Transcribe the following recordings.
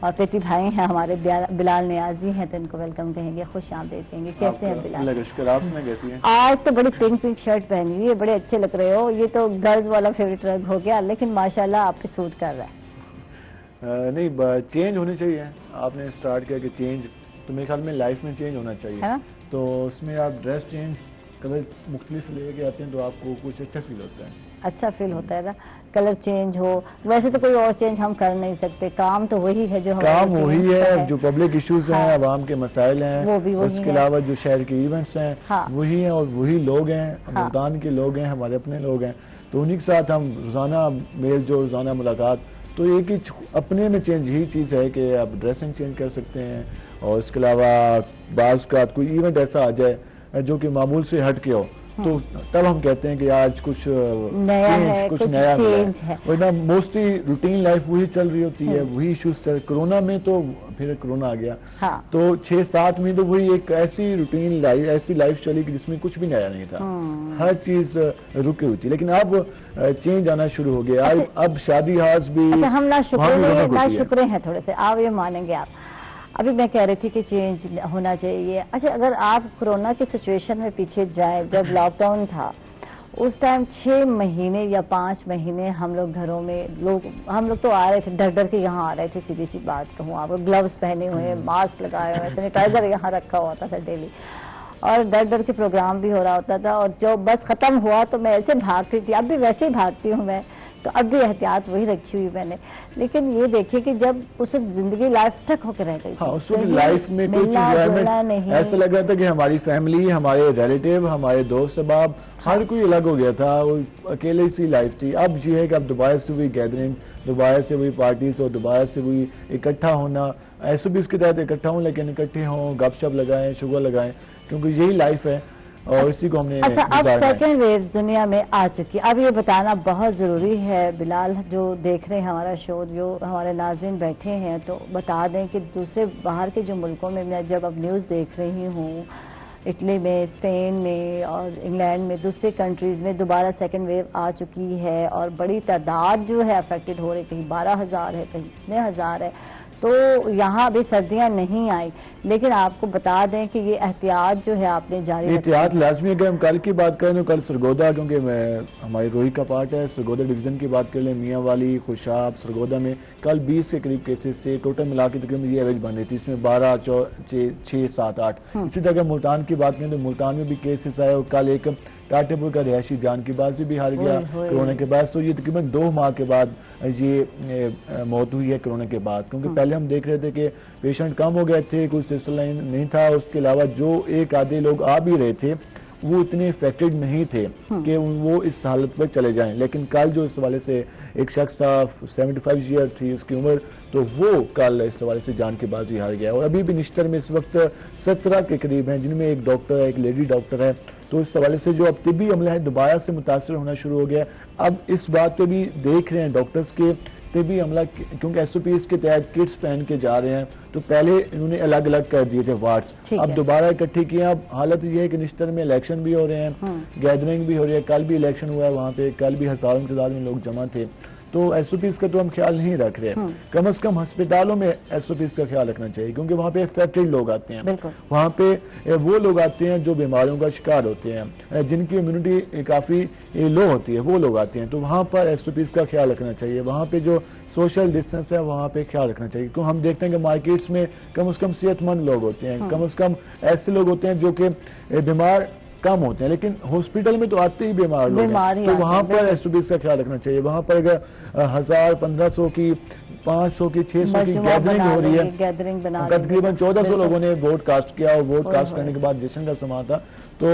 اور پیٹی بھائی ہیں ہمارے بلال نیازی ہیں، تو ان کو ویلکم کہیں گے، خوش آمدید کہیں گے. کیسے ہیں بلال؟ اللہ کا شکر. آپ سنیں کیسی ہیں؟ آج تو بڑی پنک شرٹ پہنی ہوئی ہے، بڑے اچھے لگ رہے ہو. یہ تو گرلز والا فیوریٹ رنگ ہو گیا، لیکن ماشاءاللہ آپ پہ سوٹ کر رہا ہے. نہیں، چینج ہونی چاہیے. آپ نے اسٹارٹ کیا کہ چینج، تو میرے خیال میں لائف میں چینج ہونا چاہیے. تو اس میں آپ ڈریس چینج کلر مختلف لے کے آتے ہیں تو آپ کو کچھ اچھا فیل ہوتا ہے. اچھا فیل ہوتا ہے نا، کلر چینج ہو. ویسے تو کوئی اور چینج ہم کر نہیں سکتے، کام تو وہی ہے جو کام وہی ہے، جو پبلک ایشوز ہیں، عوام کے مسائل ہیں، اس کے علاوہ جو شہر کے ایونٹس ہیں وہی ہیں، اور وہی لوگ ہیں، ملتان کے لوگ ہیں، ہمارے اپنے لوگ ہیں. تو انہی کے ساتھ ہم روزانہ میل جو روزانہ ملاقات. تو ایک ہی اپنے میں چینج یہی چیز ہے کہ آپ ڈریسنگ چینج کر سکتے ہیں، اور اس کے علاوہ بعض کا کوئی ایونٹ ایسا آ جائے جو کہ معمول سے ہٹ کے ہو، تو تب ہم کہتے ہیں کہ آج کچھ نیا ہے. ورنہ موسٹلی روٹین لائف وہی چل رہی ہوتی ہے، وہی ایشوز چل. کرونا میں تو پھر کرونا آ گیا، تو 6-7 میں تو وہی ایک ایسی روٹین لائف، ایسی لائف چلی کہ جس میں کچھ بھی نیا نہیں تھا، ہر چیز رکی ہوئی تھی. لیکن اب چینج آنا شروع ہو گیا. اب شادی ہاؤس بھی ہم نا شکرے ہیں تھوڑے سے، آپ یہ مانیں گے. آپ ابھی میں کہہ رہی تھی کہ چینج ہونا چاہیے. اچھا، اگر آپ کورونا کی سچویشن میں پیچھے جائیں، جب لاک ڈاؤن تھا اس ٹائم 6 مہینے یا 5 مہینے ہم لوگ گھروں میں ہم لوگ تو آ رہے تھے، ڈر ڈر کے یہاں آ رہے تھے. سیدھی سی بات کہوں، آپ گلوز پہنے ہوئے، ماسک لگائے ہوئے، سینیٹائزر یہاں رکھا ہوا تھا ڈیلی، اور ڈر ڈر کے پروگرام بھی ہو رہا ہوتا تھا. اور جو بس ختم ہوا تو میں ایسے بھاگتی تھی، اب بھی ویسے ہی بھاگتی ہوں میں، تو اب بھی احتیاط وہی رکھی ہوئی میں نے. لیکن یہ دیکھیے کہ جب اس زندگی لائف سٹک ہو کے رہ گئی، اس وقت لائف میں کچھ ایسا لگ رہا تھا کہ ہماری فیملی، ہمارے ریلیٹیو، ہمارے دوست احباب، ہر کوئی الگ ہو گیا تھا، وہ اکیلے سی لائف تھی. اب یہ ہے کہ اب دوبارہ سے وہی گیدرنگ، دوبارہ سے وہی پارٹیز، اور دوبارہ سے وہی اکٹھا ہونا. ایسے بھی اس کے تحت اکٹھا ہوں، لیکن اکٹھے ہوں، گپ شپ لگائیں، شگر لگائیں، کیونکہ یہی لائف ہے اور اسی کو ہم نے. اچھا، اب سیکنڈ ویو دنیا میں آ چکی. اب یہ بتانا بہت ضروری ہے بلال، جو دیکھ رہے ہیں ہمارا شو، جو ہمارے ناظرین بیٹھے ہیں، تو بتا دیں کہ دوسرے باہر کے جو ملکوں میں میں جب اب نیوز دیکھ رہی ہوں، اٹلی میں، اسپین میں اور انگلینڈ میں، دوسرے کنٹریز میں دوبارہ سیکنڈ ویو آ چکی ہے، اور بڑی تعداد جو ہے افیکٹڈ ہو رہی، کہیں 12,000 ہے، کہیں اتنے ہزار ہے. تو یہاں ابھی سردیاں نہیں آئی، لیکن آپ کو بتا دیں کہ یہ احتیاط جو ہے آپ نے جاری رکھی. احتیاط لازمی ہے. اگر ہم کل کی بات کریں تو کل سرگودا، کیونکہ ہماری روہی کا پارٹ ہے، سرگودا ڈویژن کی بات کر لیں، میاں والی، خوشاب، سرگودا میں کل 20 کے قریب کیسز تھے. ٹوٹل ملا کے تقریباً یہ ایوریج بن رہی تھی، اس میں 12، 6، 7، 8. اسی طرح ملتان کی بات کریں تو ملتان میں بھی کیسز آئے، اور کل ایک ٹاٹے پور کا رہائشی جان کی بازی بھی ہار گیا کرونا کے بعد. تو یہ تقریباً 2 ماہ کے بعد یہ موت ہوئی ہے کرونا کے بعد. کیونکہ پہلے ہم دیکھ رہے تھے کہ پیشنٹ کم ہو گئے تھے، کوئی سلسلہ نہیں تھا. اس کے علاوہ جو ایک آدھے لوگ آ بھی رہے تھے وہ اتنے افیکٹڈ نہیں تھے کہ وہ اس حالت پر چلے جائیں. لیکن کل جو اس حوالے سے ایک شخص تھا، 75 ایئر تھی اس کی عمر، تو وہ کل اس حوالے سے جان کی بازی ہار گیا. اور ابھی بھی نشتر میں اس وقت 17 کے قریب ہیں، جن میں ایک ڈاکٹر ہے، ایک لیڈی ڈاکٹر ہے. تو اس حوالے سے جو اب طبی عملہ ہے دوبارہ سے متاثر ہونا شروع ہو گیا. اب اس بات پہ بھی دیکھ رہے ہیں ڈاکٹرز کے طبی عملہ، کیونکہ ایس او پیز کے تحت کٹس پہن کے جا رہے ہیں. تو پہلے انہوں نے الگ الگ کر دیے تھے وارڈز، اب دوبارہ اکٹھے کیے. اب حالت یہ ہے کہ نشتر میں الیکشن بھی ہو رہے ہیں، گیدرنگ بھی ہو رہی ہے. کل بھی الیکشن ہوا ہے وہاں پہ، کل بھی ہزاروں کی تعداد میں لوگ جمع تھے. تو ایس او پیز کا تو ہم خیال نہیں رکھ رہے. کم از کم ہسپتالوں میں ایس او پیز کا خیال رکھنا چاہیے، کیونکہ وہاں پہ افیکٹڈ لوگ آتے ہیں، وہاں پہ وہ لوگ آتے ہیں جو بیماریوں کا شکار ہوتے ہیں، جن کی امیونٹی کافی لو ہوتی ہے، وہ لوگ آتے ہیں. تو وہاں پر ایس او پیز کا خیال رکھنا چاہیے. وہاں پہ جو سوشل ڈسٹینس ہے وہاں پہ خیال رکھنا چاہیے. کیوں ہم دیکھتے ہیں کہ مارکیٹس میں کم از کم صحت مند لوگ ہوتے ہیں، کم از کم ایسے لوگ ہوتے ہیں جو کہ بیمار کم ہوتے ہیں، لیکن ہاسپٹل میں تو آتے ہی بیمار لوگ ہیں. تو وہاں پر ایس او پیز کا خیال رکھنا چاہیے. وہاں پر اگر 1000، 1500 کی، 500 کی، 600 کی گیدرنگ ہو رہی ہے، تقریباً 1400 لوگوں نے ووٹ کاسٹ کیا، اور ووٹ کاسٹ کرنے کے بعد جشن کا سما تھا. تو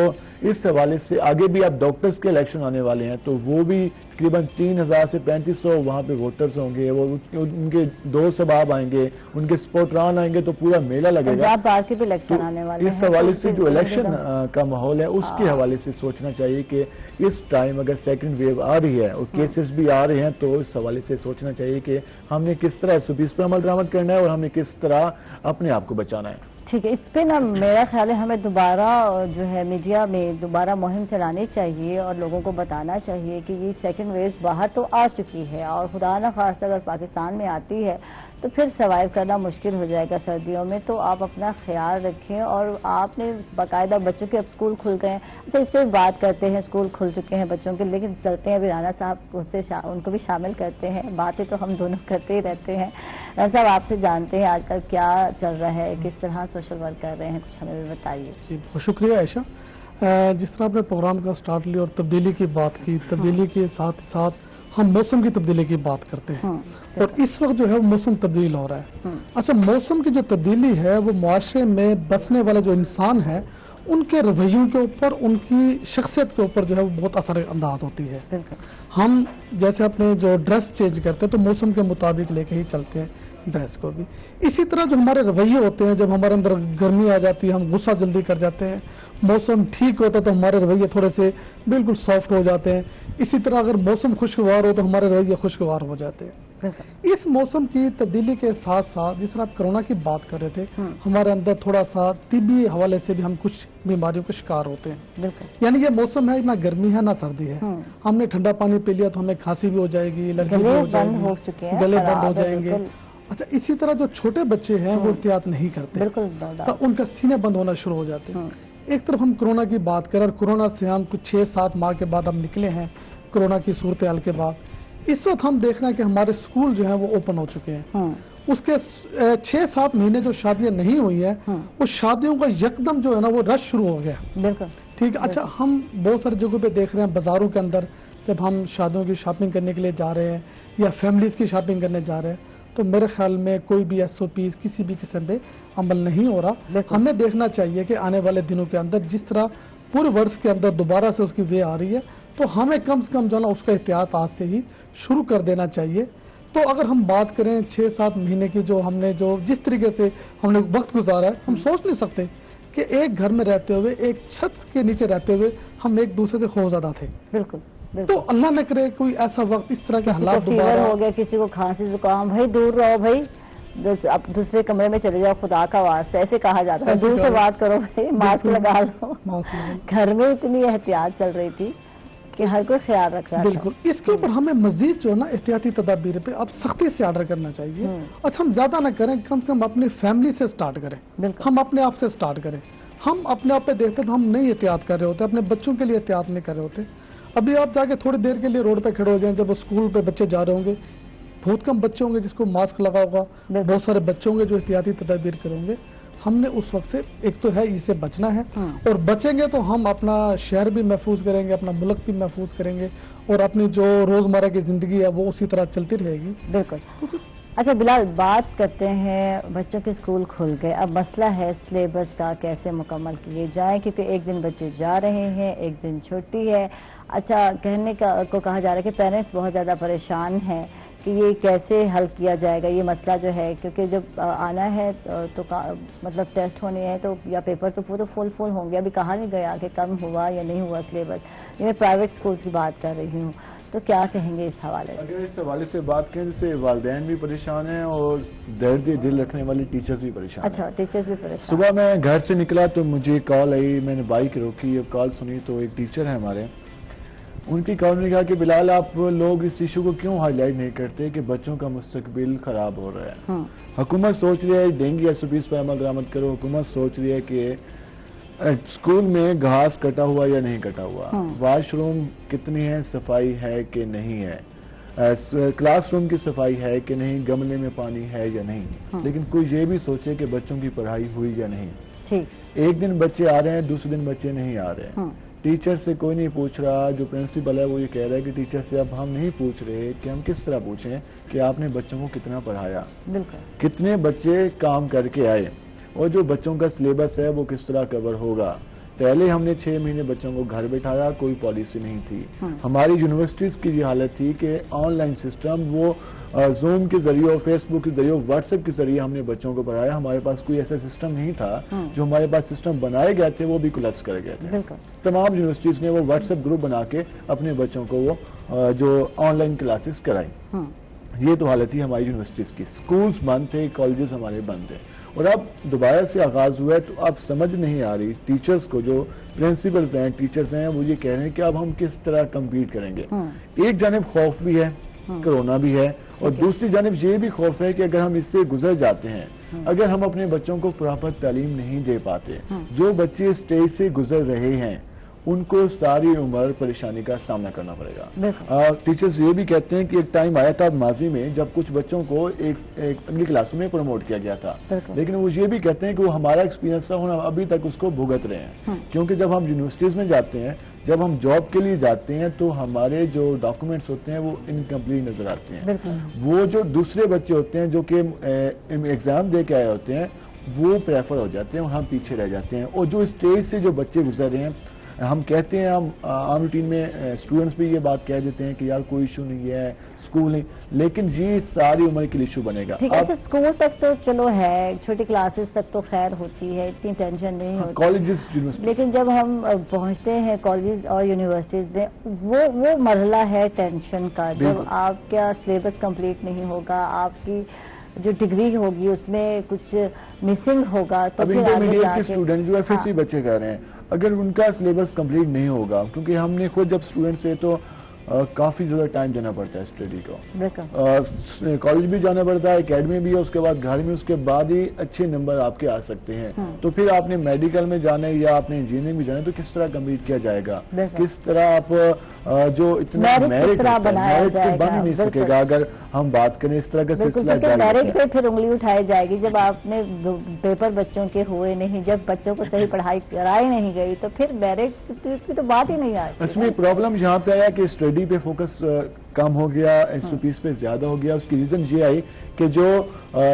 اس حوالے سے آگے بھی اب ڈاکٹرز کے الیکشن آنے والے ہیں، تو وہ بھی تقریباً 3000 سے 3500 وہاں پہ ووٹرز ہوں گے. وہ ان کے دوست احباب آئیں گے، ان کے سپورٹران آئیں گے، تو پورا میلہ لگے گا. اس حوالے سے جو الیکشن کا ماحول ہے اس کے حوالے سے سوچنا چاہیے کہ اس ٹائم اگر سیکنڈ ویو آ رہی ہے اور کیسز بھی آ رہے ہیں، تو اس حوالے سے سوچنا چاہیے کہ ہم نے کس طرح ایس او پیز پر عمل درآمد کرنا ہے اور ہمیں کس طرح اپنے آپ کو بچانا ہے. ٹھیک ہے، اس پہ نا میرا خیال ہے ہمیں دوبارہ جو ہے میڈیا میں دوبارہ مہم چلانی چاہیے، اور لوگوں کو بتانا چاہیے کہ یہ سیکنڈ ویو باہر تو آ چکی ہے، اور خدا نہ خواستہ اگر پاکستان میں آتی ہے تو پھر سروائیو کرنا مشکل ہو جائے گا سردیوں میں. تو آپ اپنا خیال رکھیں. اور آپ نے باقاعدہ بچوں کے اب اسکول کھل گئے ہیں. اچھا اس پہ بات کرتے ہیں, اسکول کھل چکے ہیں بچوں کے, لیکن چلتے ہیں ابھی رانا صاحب ان کو بھی شامل کرتے ہیں. باتیں تو ہم دونوں کرتے ہی رہتے ہیں. رانا صاحب آپ سے جانتے ہیں آج کل کیا چل رہا ہے, کس طرح سوشل ورک کر رہے ہیں, کچھ ہمیں بھی بتائیے. جی بہت شکریہ عائشہ. جس طرح آپ نے پروگرام کا سٹارٹ لیا اور تبدیلی کی بات کی, تبدیلی کے ساتھ ساتھ ہم موسم کی تبدیلی کی بات کرتے ہیں. اور اس وقت جو ہے وہ موسم تبدیل ہو رہا ہے. اچھا, موسم کی جو تبدیلی ہے وہ معاشرے میں بسنے والا جو انسان ہے ان کے رویوں کے اوپر, ان کی شخصیت کے اوپر جو ہے وہ بہت اثر انداز ہوتی ہے. ہم جیسے اپنے جو ڈریس چینج کرتے ہیں تو موسم کے مطابق لے کے ہی چلتے ہیں ڈریس کو بھی. اسی طرح جو ہمارے رویے ہوتے ہیں, جب ہمارے اندر گرمی آ جاتی ہے ہم غصہ جلدی کر جاتے ہیں. موسم ٹھیک ہوتا ہے تو ہمارے رویے تھوڑے سے بالکل سافٹ ہو جاتے ہیں. اسی طرح اگر موسم خوشگوار ہو تو ہمارے رویے خوشگوار ہو جاتے ہیں. اس موسم کی تبدیلی کے ساتھ ساتھ جس طرح آپ کرونا کی بات کر رہے تھے, ہمارے اندر تھوڑا سا طبی حوالے سے بھی ہم کچھ بیماریوں کا شکار ہوتے ہیں. یعنی یہ موسم ہے, نہ گرمی ہے نہ سردی ہے. ہم نے ٹھنڈا پانی پی لیا تو ہمیں کھانسی بھی ہو جائے گی, الرجی بھی ہو جائے گی, گلے بند ہو جائیں گے. اچھا, اسی طرح جو چھوٹے بچے ہیں وہ احتیاط نہیں کرتے تو ان کا سینے بند ہونا شروع ہو جاتے ہیں. ایک طرف ہم کورونا کی بات کریں, اور کورونا سے ہم کچھ 6-7 ماہ کے بعد ہم نکلے ہیں کورونا کی صورتحال کے بعد. اس وقت ہم دیکھ رہے ہیں کہ ہمارے اسکول جو ہیں وہ اوپن ہو چکے ہیں. اس کے 6-7 مہینے جو شادیاں نہیں ہوئی ہیں وہ شادیوں کا یکدم جو ہے نا وہ رش شروع ہو گیا. ٹھیک ہے. اچھا, ہم بہت ساری جگہوں پہ دیکھ رہے ہیں بازاروں کے اندر جب ہم شادیوں کی شاپنگ کرنے کے لیے جا رہے ہیں یا فیملیز کی شاپنگ کرنے جا رہے ہیں تو میرے خیال میں کوئی بھی SOPs کسی بھی قسم پہ عمل نہیں ہو رہا. ہمیں دیکھنا چاہیے کہ آنے والے دنوں کے اندر جس طرح پورے ورس کے اندر دوبارہ سے اس کی وے آ رہی ہے تو ہمیں کم سے کم جو ہے اس کا احتیاط آج سے ہی شروع کر دینا چاہیے. تو اگر ہم بات کریں 6-7 مہینے کی جو ہم نے جو جس طریقے سے ہم نے وقت گزارا ہے, ہم سوچ نہیں سکتے کہ ایک گھر میں رہتے ہوئے, ایک چھت کے نیچے رہتے ہوئے ہم ایک دوسرے سے خوفزدہ تھے. بالکل. تو اللہ نہ کرے کوئی ایسا وقت اس طرح کے حالات دوبارہ ہو گیا, کسی کو کھانسی زکام, بھائی دور رہو, بھائی اب دوسرے کمرے میں چلے جاؤ, خدا کا واسطہ ایسے کہا جاتا ہے, دور سے بات کرو بھائی, ماسک لگا لو. گھر میں اتنی احتیاط چل رہی تھی کہ ہر کوئی خیال رکھ رہا. بالکل. اس کے اوپر ہمیں مزید جو ہے نا احتیاطی تدابیر پہ اب سختی سے آرڈر کرنا چاہیے. اور ہم زیادہ نہ کریں, کم سے کم اپنی فیملی سے سٹارٹ کریں, ہم اپنے آپ سے سٹارٹ کریں. ہم اپنے آپ پہ دیکھتے تو ہم نہیں احتیاط کر رہے ہوتے, اپنے بچوں کے لیے احتیاط نہیں کر رہے ہوتے. ابھی آپ جا کے تھوڑی دیر کے لیے روڈ پہ کھڑے ہو جائیں, جب وہ اسکول پہ بچے جا رہے ہوں گے, بہت کم بچے ہوں گے جس کو ماسک لگا ہوگا, بہت سارے بچے ہوں گے جو احتیاطی تدابیر کریں گے. ہم نے اس وقت سے ایک تو ہے اس سے بچنا ہے, اور بچیں گے تو ہم اپنا شہر بھی محفوظ کریں گے, اپنا ملک بھی محفوظ کریں گے, اور اپنی جو روزمرہ کی زندگی ہے وہ اسی طرح چلتی رہے گی. بالکل. اچھا بلال, بات کرتے ہیں بچوں کے اسکول کھل گئے, اب مسئلہ ہے سلیبس کا کیسے مکمل کیے جائیں, کیونکہ ایک دن بچے جا رہے ہیں, ایک دن چھٹی ہے. اچھا, کہنے کو کہا جا رہا ہے کہ پیرنٹس بہت زیادہ پریشان ہیں کہ یہ کیسے حل کیا جائے گا یہ مسئلہ جو ہے, کیونکہ جب آنا ہے تو مطلب ٹیسٹ ہونے ہیں تو یا پیپر تو پورے فل ہوں گے. ابھی کہا نہیں گیا کہ کم ہوا یا نہیں ہوا سلیبس. میں پرائیویٹ اسکولس کی بات کر رہی ہوں, تو کیا کہیں گے اس حوالے سے؟ اگر اس حوالے سے بات کریں جیسے والدین بھی پریشان ہیں اور درد دل رکھنے والی ٹیچرز بھی پریشان ہیں. اچھا, ٹیچرز بھی پریشان. صبح میں گھر سے نکلا تو مجھے کال آئی, میں نے بائک روکی, کال سنی تو ایک ٹیچر ہے ہمارے, ان کی کال نے کہا کہ بلال آپ لوگ اس ایشو کو کیوں ہائی لائٹ نہیں کرتے کہ بچوں کا مستقبل خراب ہو رہا ہے. حکومت سوچ رہی ہے ڈینگی SOPs پر عمل درآمد کرو, حکومت سوچ رہی ہے کہ اسکول میں گھاس کٹا ہوا یا نہیں کٹا ہوا, واش روم کتنی ہے, صفائی ہے کہ نہیں ہے, کلاس روم کی صفائی ہے کہ نہیں, گملے میں پانی ہے یا نہیں. لیکن کوئی یہ بھی سوچے کہ بچوں کی پڑھائی ہوئی یا نہیں. ایک دن بچے آ رہے ہیں, دوسرے دن بچے نہیں آ رہے. ٹیچر سے کوئی نہیں پوچھ رہا, جو پرنسپل ہے وہ یہ کہہ رہا ہے کہ ٹیچر سے اب ہم نہیں پوچھ رہے کہ ہم کس طرح پوچھیں کہ آپ نے بچوں کو کتنا پڑھایا, کتنے بچے کام کر کے آئے, اور جو بچوں کا سلیبس ہے وہ کس طرح کور ہوگا. پہلے ہم نے 6 مہینے بچوں کو گھر بٹھایا, کوئی پالیسی نہیں تھی. ہماری یونیورسٹیز کی یہ حالت تھی کہ آن لائن سسٹم, وہ زوم کے ذریعے, فیس بک کے ذریعے, واٹس ایپ کے ذریعے ہم نے بچوں کو پڑھایا. ہمارے پاس کوئی ایسا سسٹم نہیں تھا. جو ہمارے پاس سسٹم بنائے گئے تھے وہ بھی کولیپس کر گئے تھے. تمام یونیورسٹیز نے وہ واٹس ایپ گروپ بنا کے اپنے بچوں کو وہ جو آن لائن کلاسز کرائی. یہ تو حالت تھی ہماری یونیورسٹیز کی. اسکولز بند تھے, کالجز ہمارے بند تھے, اور اب دوبارہ سے آغاز ہوا ہے تو اب سمجھ نہیں آ رہی ٹیچرز کو, جو پرنسپلز ہیں, ٹیچرز ہیں, وہ یہ کہہ رہے ہیں کہ اب ہم کس طرح کمپیٹ کریں گے. ایک جانب خوف بھی ہے کرونا بھی ہے، اور دوسری جانب یہ بھی خوف ہے کہ اگر ہم اس سے گزر جاتے ہیں، اگر ہم اپنے بچوں کو پراپر تعلیم نہیں دے پاتے، جو بچے اس اسٹیج سے گزر رہے ہیں ان کو ساری عمر پریشانی کا سامنا کرنا پڑے گا۔ ٹیچرز یہ بھی کہتے ہیں کہ ایک ٹائم آیا تھا ماضی میں جب کچھ بچوں کو ایک اگلی کلاسوں میں پروموٹ کیا گیا تھا، لیکن وہ یہ بھی کہتے ہیں کہ وہ ہمارا ایکسپیرینس تھا، ہم ابھی تک اس کو بھگت رہے ہیں، کیونکہ جب ہم یونیورسٹیز میں جاتے ہیں، جب ہم جاب کے لیے جاتے ہیں تو ہمارے جو ڈاکومنٹس ہوتے ہیں وہ انکمپلیٹ نظر آتے ہیں، وہ جو دوسرے بچے ہوتے ہیں جو کہ ایگزام دے کے آئے ہوتے ہیں وہ پریفر ہو جاتے ہیں اور ہم پیچھے رہ جاتے ہیں، اور جو اسٹیج سے جو بچے گزر رہے ہیں، ہم کہتے ہیں، ہم عام روٹین میں اسٹوڈنٹس بھی یہ بات کہہ دیتے ہیں کہ یار کوئی ایشو نہیں ہے، اسکول نہیں، لیکن یہ ساری عمر کے لیے ایشو بنے گا۔ اسکول تک تو چلو ہے، چھوٹی کلاسز تک تو خیر ہوتی ہے، اتنی ٹینشن نہیں ہوتی، کالجز یونیورسٹی، لیکن جب ہم پہنچتے ہیں کالجز اور یونیورسٹیز میں وہ مرحلہ ہے ٹینشن کا، جب آپ کا سلیبس کمپلیٹ نہیں ہوگا، آپ کی جو ڈگری ہوگی اس میں کچھ مسنگ ہوگا، تو پھر انٹرمیڈیٹ کے اسٹوڈنٹ جو ایف ایس سی بچے کہہ رہے ہیں، اگر ان کا سلیبس کمپلیٹ نہیں ہوگا، کیونکہ ہم نے خود جب اسٹوڈنٹ سے تو کافی زیادہ ٹائم دینا پڑتا ہے اسٹڈی کو، کالج بھی جانا پڑتا ہے، اکیڈمی بھی ہے، اس کے بعد گھر میں، اس کے بعد ہی اچھے نمبر آپ کے آ سکتے ہیں، تو پھر آپ نے میڈیکل میں جانا ہے یا آپ نے انجینئرنگ میں جانا ہے تو کس طرح کمپلیٹ کیا جائے گا، کس طرح آپ جو اتنا میرٹ بن نہیں سکے گا اگر ہم بات کریں اس طرح کا سلسلہ جاری ہے۔ میرٹ پہ پھر انگلی اٹھائی جائے گی جب آپ نے پیپر بچوں کے ہوئے نہیں، جب بچوں کو صحیح پڑھائی کرائی نہیں گئی تو پھر میرٹ کی تو بات ہی نہیں آئی۔ اس میں پرابلم یہاں پہ آیا کہ اسٹڈی پہ فوکس کم ہو گیا، ایس او پیز پہ زیادہ ہو گیا۔ اس کی ریزن یہ آئی کہ جو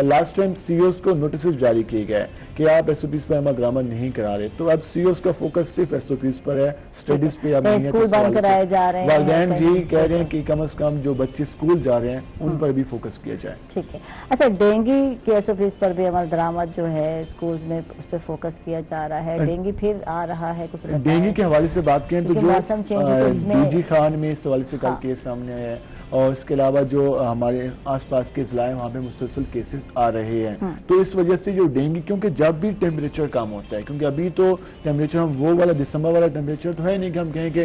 لاسٹ ٹائم سی اوز کو نوٹسز جاری کیے گئے کہ آپ ایس او پیز پر عمل درآمد نہیں کرا رہے، تو اب سی اوز کا فوکس صرف ایس او پیز پر ہے، اسٹڈیز پہ اب نہیں ہے۔ اسکول بند کرائے جا رہے ہیں، والدین جی کہہ رہے ہیں کہ کم از کم جو بچے اسکول جا رہے ہیں ان پر بھی فوکس کیا جائے۔ ٹھیک ہے، اچھا ڈینگی کے ایس او پیز پر بھی عمل درآمد جو ہے اسکولز میں اس پہ فوکس کیا جا رہا ہے، ڈینگی پھر آ رہا ہے، کچھ ڈینگی کے حوالے سے بات کریں تو جو ڈی جی خان میں اس حوالے سے کل کیس سامنے آیا ہے، اور اس کے علاوہ جو ہمارے آس پاس کے ضلع ہیں وہاں پہ مسلسل کیسز آ رہے ہیں، تو اس وجہ سے جو ڈینگی، کیونکہ جب بھی ٹیمپریچر کم ہوتا ہے، کیونکہ ابھی تو ٹیمپریچر ہم وہ والا دسمبر والا ٹیمپریچر تو ہے نہیں کہ ہم کہیں کہ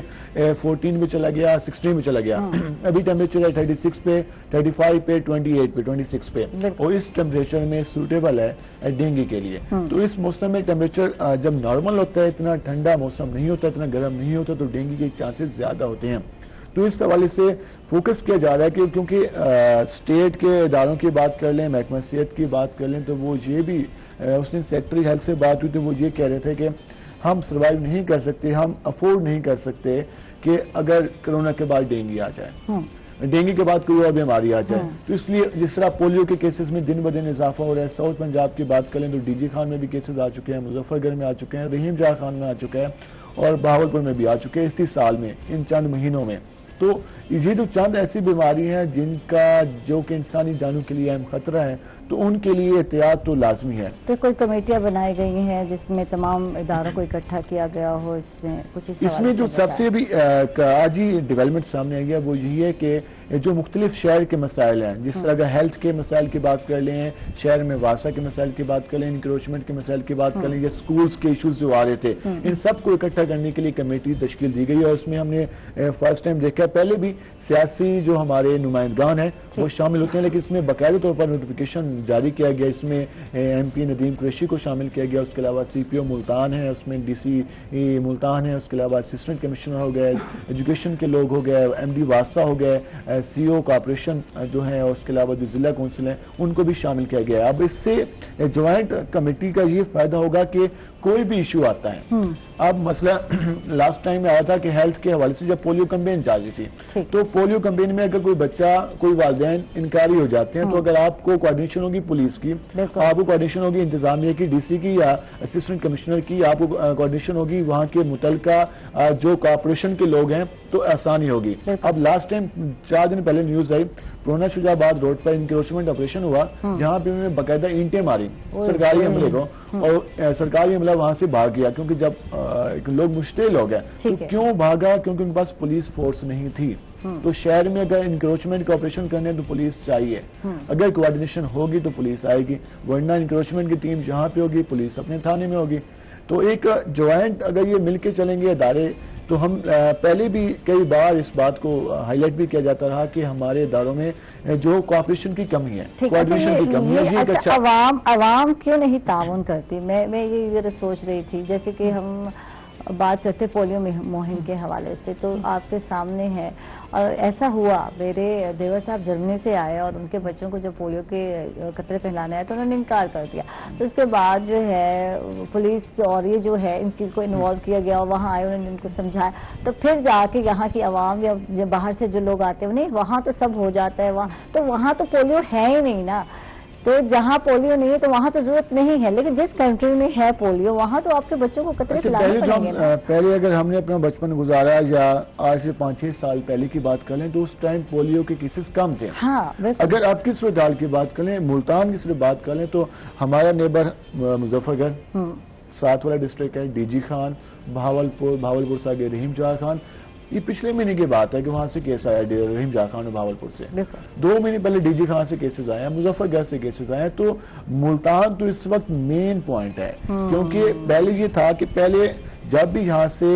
14 میں چلا گیا، 16 میں چلا گیا، ابھی ٹیمپریچر ہے 36 پہ، 35 پہ، 28 پہ، 26 پہ، اور اس ٹیمپریچر میں سوٹیبل ہے ڈینگی کے لیے۔ تو اس موسم میں ٹیمپریچر جب نارمل ہوتا ہے، اتنا ٹھنڈا موسم نہیں ہوتا، اتنا گرم نہیں ہوتا، تو ڈینگی کے چانسز زیادہ ہوتے ہیں۔ تو اس حوالے سے فوکس کیا جا رہا ہے کہ کیونکہ اسٹیٹ کے اداروں کی بات کر لیں، محکمہ صحت کی بات کر لیں، تو وہ یہ بھی اس نے سیکٹری ہیلتھ سے بات ہوئی تو وہ یہ کہہ رہے تھے کہ ہم سروائیو نہیں کر سکتے، ہم افورڈ نہیں کر سکتے کہ اگر کرونا کے بعد ڈینگی آ جائے، ڈینگی کے بعد کوئی اور بیماری آ جائے، تو اس لیے جس طرح پولیو کے کیسز میں دن بدن اضافہ ہو رہا ہے، ساؤتھ پنجاب کی بات کریں تو ڈی جی خان میں بھی کیسز آ چکے ہیں، مظفر گڑھ میں آ چکے ہیں، رحیم جہاں خان میں آ چکا ہے، اور بہاولپور میں بھی آ چکے ہیں اسی سال میں، ان چند مہینوں میں۔ تو یہ جو چند ایسی بیماری ہیں جن کا جو کہ انسانی جانوں کے لیے اہم خطرہ ہے، تو ان کے لیے احتیاط تو لازمی ہے۔ تو کوئی کمیٹیاں بنائی گئی ہیں جس میں تمام اداروں کو اکٹھا کیا گیا ہو، اس میں جو سب سے بھی آج ہی ڈیولپمنٹ سامنے آئی ہے وہ یہی ہے کہ جو مختلف شہر کے مسائل ہیں، جس طرح اگر ہیلتھ کے مسائل کی بات کر لیں، شہر میں واسا کے مسائل کی بات کر لیں، انکروچمنٹ کے مسائل کی بات کر لیں، یا سکولز کے ایشوز جو آ رہے تھے، ان سب کو اکٹھا کرنے کے لیے کمیٹی تشکیل دی گئی، اور اس میں ہم نے فرسٹ ٹائم دیکھا، پہلے بھی سیاسی جو ہمارے نمائندگان ہیں وہ شامل ہوتے ہیں، لیکن اس میں باقاعدہ طور پر نوٹیفیکیشن جاری کیا گیا، اس میں ایم پی ندیم قریشی کو شامل کیا گیا، اس کے علاوہ سی پی او ملتان ہے، اس میں ڈی سی ملتان ہے، اس کے علاوہ اسسٹنٹ کمشنر ہو گئے، ایجوکیشن کے لوگ ہو گئے، ایم ڈی واسا ہو گئے، سی او کارپوریشن جو ہے، اور اس کے علاوہ جو ضلع کونسل ہیں ان کو بھی شامل کیا گیا ہے۔ اب اس سے جوائنٹ کمیٹی کا یہ فائدہ ہوگا کہ کوئی بھی ایشو آتا ہے، اب مسئلہ لاسٹ ٹائم میں آیا تھا کہ ہیلتھ کے حوالے سے جب پولیو کمپین جاری تھی، تو پولیو کمپین میں اگر کوئی بچہ، کوئی والدین انکاری ہو جاتے ہیں، تو اگر آپ کو کوآرڈینیشن ہوگی پولیس کی، آپ کو کوآرڈینیشن ہوگی انتظامیہ کی، ڈی سی کی یا اسسٹنٹ کمشنر کی، آپ کو کوآرڈینیشن ہوگی وہاں کے متعلقہ جو کارپوریشن کے لوگ ہیں، تو آسانی ہوگی۔ اب لاسٹ ٹائم 4 دن پہلے نیوز آئی، پرونا شجاع آباد روڈ پر انکروچمنٹ آپریشن ہوا، جہاں پہ انہوں نے باقاعدہ اینٹیں ماری سرکاری عملے کو، اور سرکاری عملہ وہاں سے بھاگ گیا، کیونکہ جب لوگ مشتعل ہو گئے، تو کیوں بھاگا؟ کیونکہ ان کے پاس پولیس فورس نہیں تھی۔ تو شہر میں اگر انکروچمنٹ کا آپریشن کرنے تو پولیس چاہیے، اگر کوآرڈینیشن ہوگی تو پولیس آئے گی، ورنہ انکروچمنٹ کی ٹیم جہاں پہ ہوگی پولیس اپنے تھانے میں ہوگی۔ تو ایک جوائنٹ اگر یہ مل کے چلیں گے ادارے، تو ہم پہلے بھی کئی بار اس بات کو ہائی لائٹ بھی کیا جاتا رہا کہ ہمارے اداروں میں جو کوآپریشن کی کمی ہے، کوآرڈینیشن کی کمی ہے، یہ ایک اچھا عوام کیوں نہیں تعاون کرتی؟ میں یہ سوچ رہی تھی، جیسے کہ ہم بات کرتے پولیو مہم کے حوالے سے، تو آپ کے سامنے ہے، اور ایسا ہوا میرے دیور صاحب جرمنی سے آئے اور ان کے بچوں کو جب پولیو کے قطرے پہلانے آئے تو انہوں نے انکار کر دیا، تو اس کے بعد جو ہے پولیس اور یہ جو ہے ان کو انوالو کیا گیا اور وہاں آئے، انہوں نے ان کو سمجھایا، تو پھر جا کے یہاں کی عوام یا باہر سے جو لوگ آتے ہیں، نہیں وہاں تو سب ہو جاتا ہے، وہاں تو پولیو ہے ہی نہیں نا، تو جہاں پولیو نہیں ہے تو وہاں تو ضرورت نہیں ہے، لیکن جس کنٹری میں ہے پولیو وہاں تو آپ کے بچوں کو قطرے پلانے پڑیں گے نا۔ پہلے اگر ہم نے اپنا بچپن گزارا یا آج سے 5-6 سال پہلے کی بات کریں تو اس ٹائم پولیو کے کیسز کم تھے۔ ہاں، اگر آپ کی صورتحال کی بات کریں، ملتان کی صرف بات کریں تو ہمارا نیبر مظفر گڑھ، ساتھ والا ڈسٹرکٹ ہے ڈی جی خان، بھاولپور سے آگے رحیم جہاں خان، یہ پچھلے مہینے کی بات ہے کہ وہاں سے کیس آیا رحیم جہاں خان اور بھاولپور سے، 2 مہینے پہلے ڈی جی خان سے کیسز آئے ہیں، مظفر گڑھ سے کیسز آئے ہیں، تو ملتان تو اس وقت مین پوائنٹ ہے، کیونکہ پہلے یہ تھا کہ پہلے جب بھی یہاں سے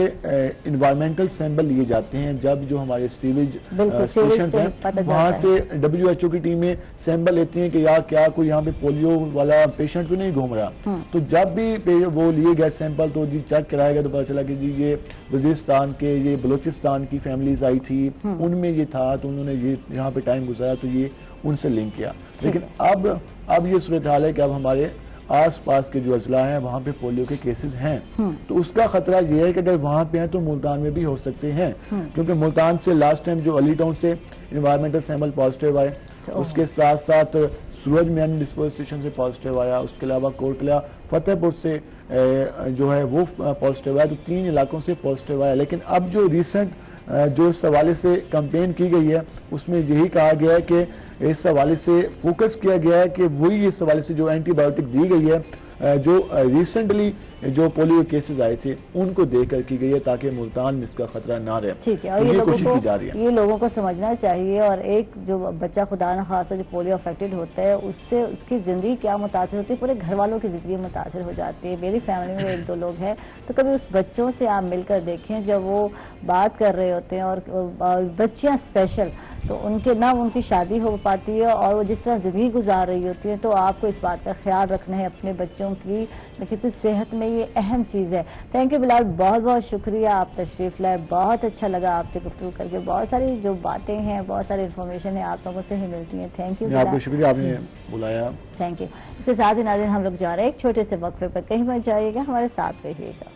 انوائرمنٹل سیمپل لیے جاتے ہیں، جب جو ہمارے سیویج اسٹیشنز ہیں وہاں سے WHO کی ٹیمیں سیمپل لیتی ہیں کہ یا کیا کوئی یہاں پہ پولیو والا پیشنٹ تو نہیں گھوم رہا، تو جب بھی وہ لیے گئے سیمپل تو جی چیک کرایا گیا تو پتا چلا کہ جی یہ وزیرستان کے، یہ بلوچستان کی فیملیز آئی تھی، ان میں یہ تھا، تو انہوں نے یہ یہاں پہ ٹائم گزارا تو یہ ان سے لنک کیا، لیکن اب یہ صورتحال ہے کہ اب ہمارے آس پاس کے جو اضلاع ہیں وہاں پہ پولیو کے کیسز ہیں، تو اس کا خطرہ یہ ہے کہ اگر وہاں پہ ہیں تو ملتان میں بھی ہو سکتے ہیں، کیونکہ ملتان سے لاسٹ ٹائم جو علی ٹاؤن سے انوائرمنٹل سیمپل پازیٹیو آئے، اس کے ساتھ ساتھ سورج مین ڈسپوز اسٹیشن سے پازیٹیو آیا، اس کے علاوہ کوٹلا فتح پور سے جو ہے وہ پازیٹیو آیا، تو 3 علاقوں سے پازیٹیو آیا، لیکن اب جو ریسنٹ جو اس حوالے سے کمپین کی گئی ہے اس میں یہی کہا گیا ہے کہ اس حوالے سے فوکس کیا گیا ہے کہ وہی اس حوالے سے جو اینٹی بایوٹک دی گئی ہے جو ریسنٹلی جو پولیو کیسز آئے تھے ان کو دے کر کی گئی ہے تاکہ ملتان میں اس کا خطرہ نہ رہے، ٹھیک ہے، اور یہ لوگوں کو سمجھنا چاہیے، اور ایک جو بچہ خدا نخواستہ جو پولیو افیکٹڈ ہوتا ہے اس سے اس کی زندگی کیا متاثر ہوتی ہے، پورے گھر والوں کی زندگی متاثر ہو جاتی ہے۔ میری فیملی میں 1-2 لوگ ہیں، تو کبھی اس بچوں سے آپ مل کر دیکھیں جب وہ بات کر رہے ہوتے ہیں، اور بچیاں اسپیشل، تو نہ ان کی شادی ہو پاتی ہے اور وہ جس طرح زندگی گزار رہی ہوتی ہے، تو آپ کو اس بات کا خیال رکھنا ہے اپنے بچوں کی، کیونکہ صحت میں یہ اہم چیز ہے۔ تھینک یو بلال، بہت بہت شکریہ، آپ تشریف لائے، بہت اچھا لگا آپ سے گفتگو کر کے، بہت ساری جو باتیں ہیں، بہت ساری انفارمیشن ہے آپ لوگوں سے ہی ملتی ہیں۔ تھینک یو، آپ کو شکریہ، آپ نے بلایا، تھینک یو۔ اس کے ساتھ ہی ناظرین ہم لوگ جا رہے ہیں ایک چھوٹے سے وقفے پر، کہیں مت جائیے گا، ہمارے ساتھ رہیے گا۔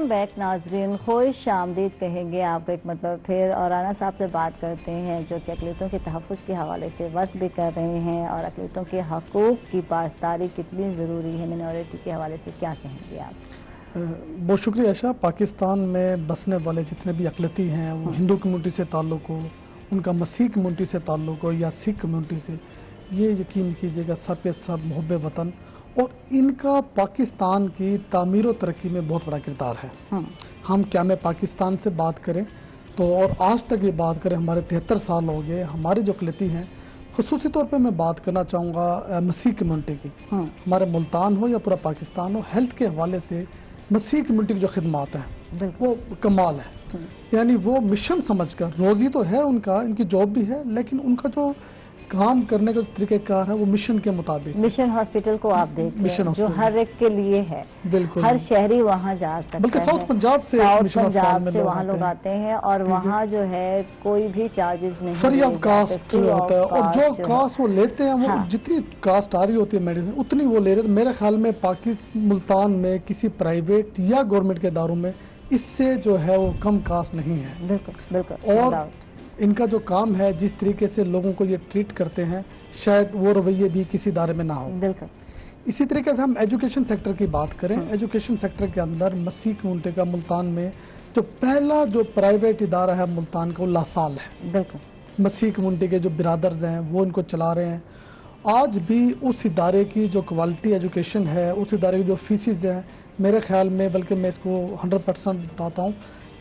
بیک ناظرین، خوش آمدید کہیں گے آپ کو ایک مرتبہ پھر، اور رانا صاحب سے بات کرتے ہیں جو کہ اقلیتوں کے تحفظ کے حوالے سے وقت بھی کر رہے ہیں، اور اقلیتوں کے حقوق کی پاسداری کتنی ضروری ہے، مینورٹی کے حوالے سے کیا کہیں گے آپ؟ بہت شکریہ عائشہ۔ پاکستان میں بسنے والے جتنے بھی اقلیتی ہیں، وہ ہندو کمیونٹی سے تعلق ہو، ان کا مسیح کمیونٹی سے تعلق ہو یا سکھ کمیونٹی سے، یہ یقین کیجیے گا سب کے سب محب وطن، اور ان کا پاکستان کی تعمیر و ترقی میں بہت بڑا کردار ہے۔ ہم قیام پاکستان سے بات کریں تو، اور آج تک یہ بات کریں، ہمارے 73 سال ہو گئے، ہمارے جو اقلیتی ہیں، خصوصی طور پہ میں بات کرنا چاہوں گا مسیح کمیونٹی کی، ہمارے ملتان ہو یا پورا پاکستان ہو، ہیلتھ کے حوالے سے مسیح کمیونٹی کی جو خدمات ہیں وہ کمال ہے، یعنی وہ مشن سمجھ کر، روزی تو ہے ان کا، ان کی جاب بھی ہے، لیکن ان کا جو کام کرنے کا طریقہ کار ہے وہ مشن کے مطابق۔ مشن ہاسپٹل کو آپ دیکھیں جو ہر ایک کے لیے ہے، بالکل ہر شہری وہاں جا سکتا ہے، بلکہ ساؤتھ پنجاب سے وہاں لوگ آتے ہیں، اور وہاں جو ہے کوئی بھی چارجز نہیں، فری آف کاسٹ ہوتا ہے، اور جو کاسٹ وہ لیتے ہیں وہ جتنی کاسٹ آ رہی ہوتی ہے میڈیسن اتنی وہ لے رہے ہیں۔ میرے خیال میں ملتان میں کسی پرائیویٹ یا گورنمنٹ کے اداروں میں اس سے جو ہے وہ کم کاسٹ نہیں ہے، بالکل، اور ان کا جو کام ہے جس طریقے سے لوگوں کو یہ ٹریٹ کرتے ہیں شاید وہ رویے بھی کسی ادارے میں نہ ہو۔ بالکل اسی طریقے سے ہم ایجوکیشن سیکٹر کی بات کریں، ایجوکیشن سیکٹر کے اندر مسیح کمیونٹی کا ملتان میں جو پہلا جو پرائیویٹ ادارہ ہے ملتان کا وہ لاسال ہے۔ بالکل مسیح کمیونٹی کے جو برادرز ہیں وہ ان کو چلا رہے ہیں۔ آج بھی اس ادارے کی جو کوالٹی ایجوکیشن ہے، اس ادارے کی جو فیسز ہیں، میرے خیال میں، بلکہ میں اس کو 100% بتاتا ہوں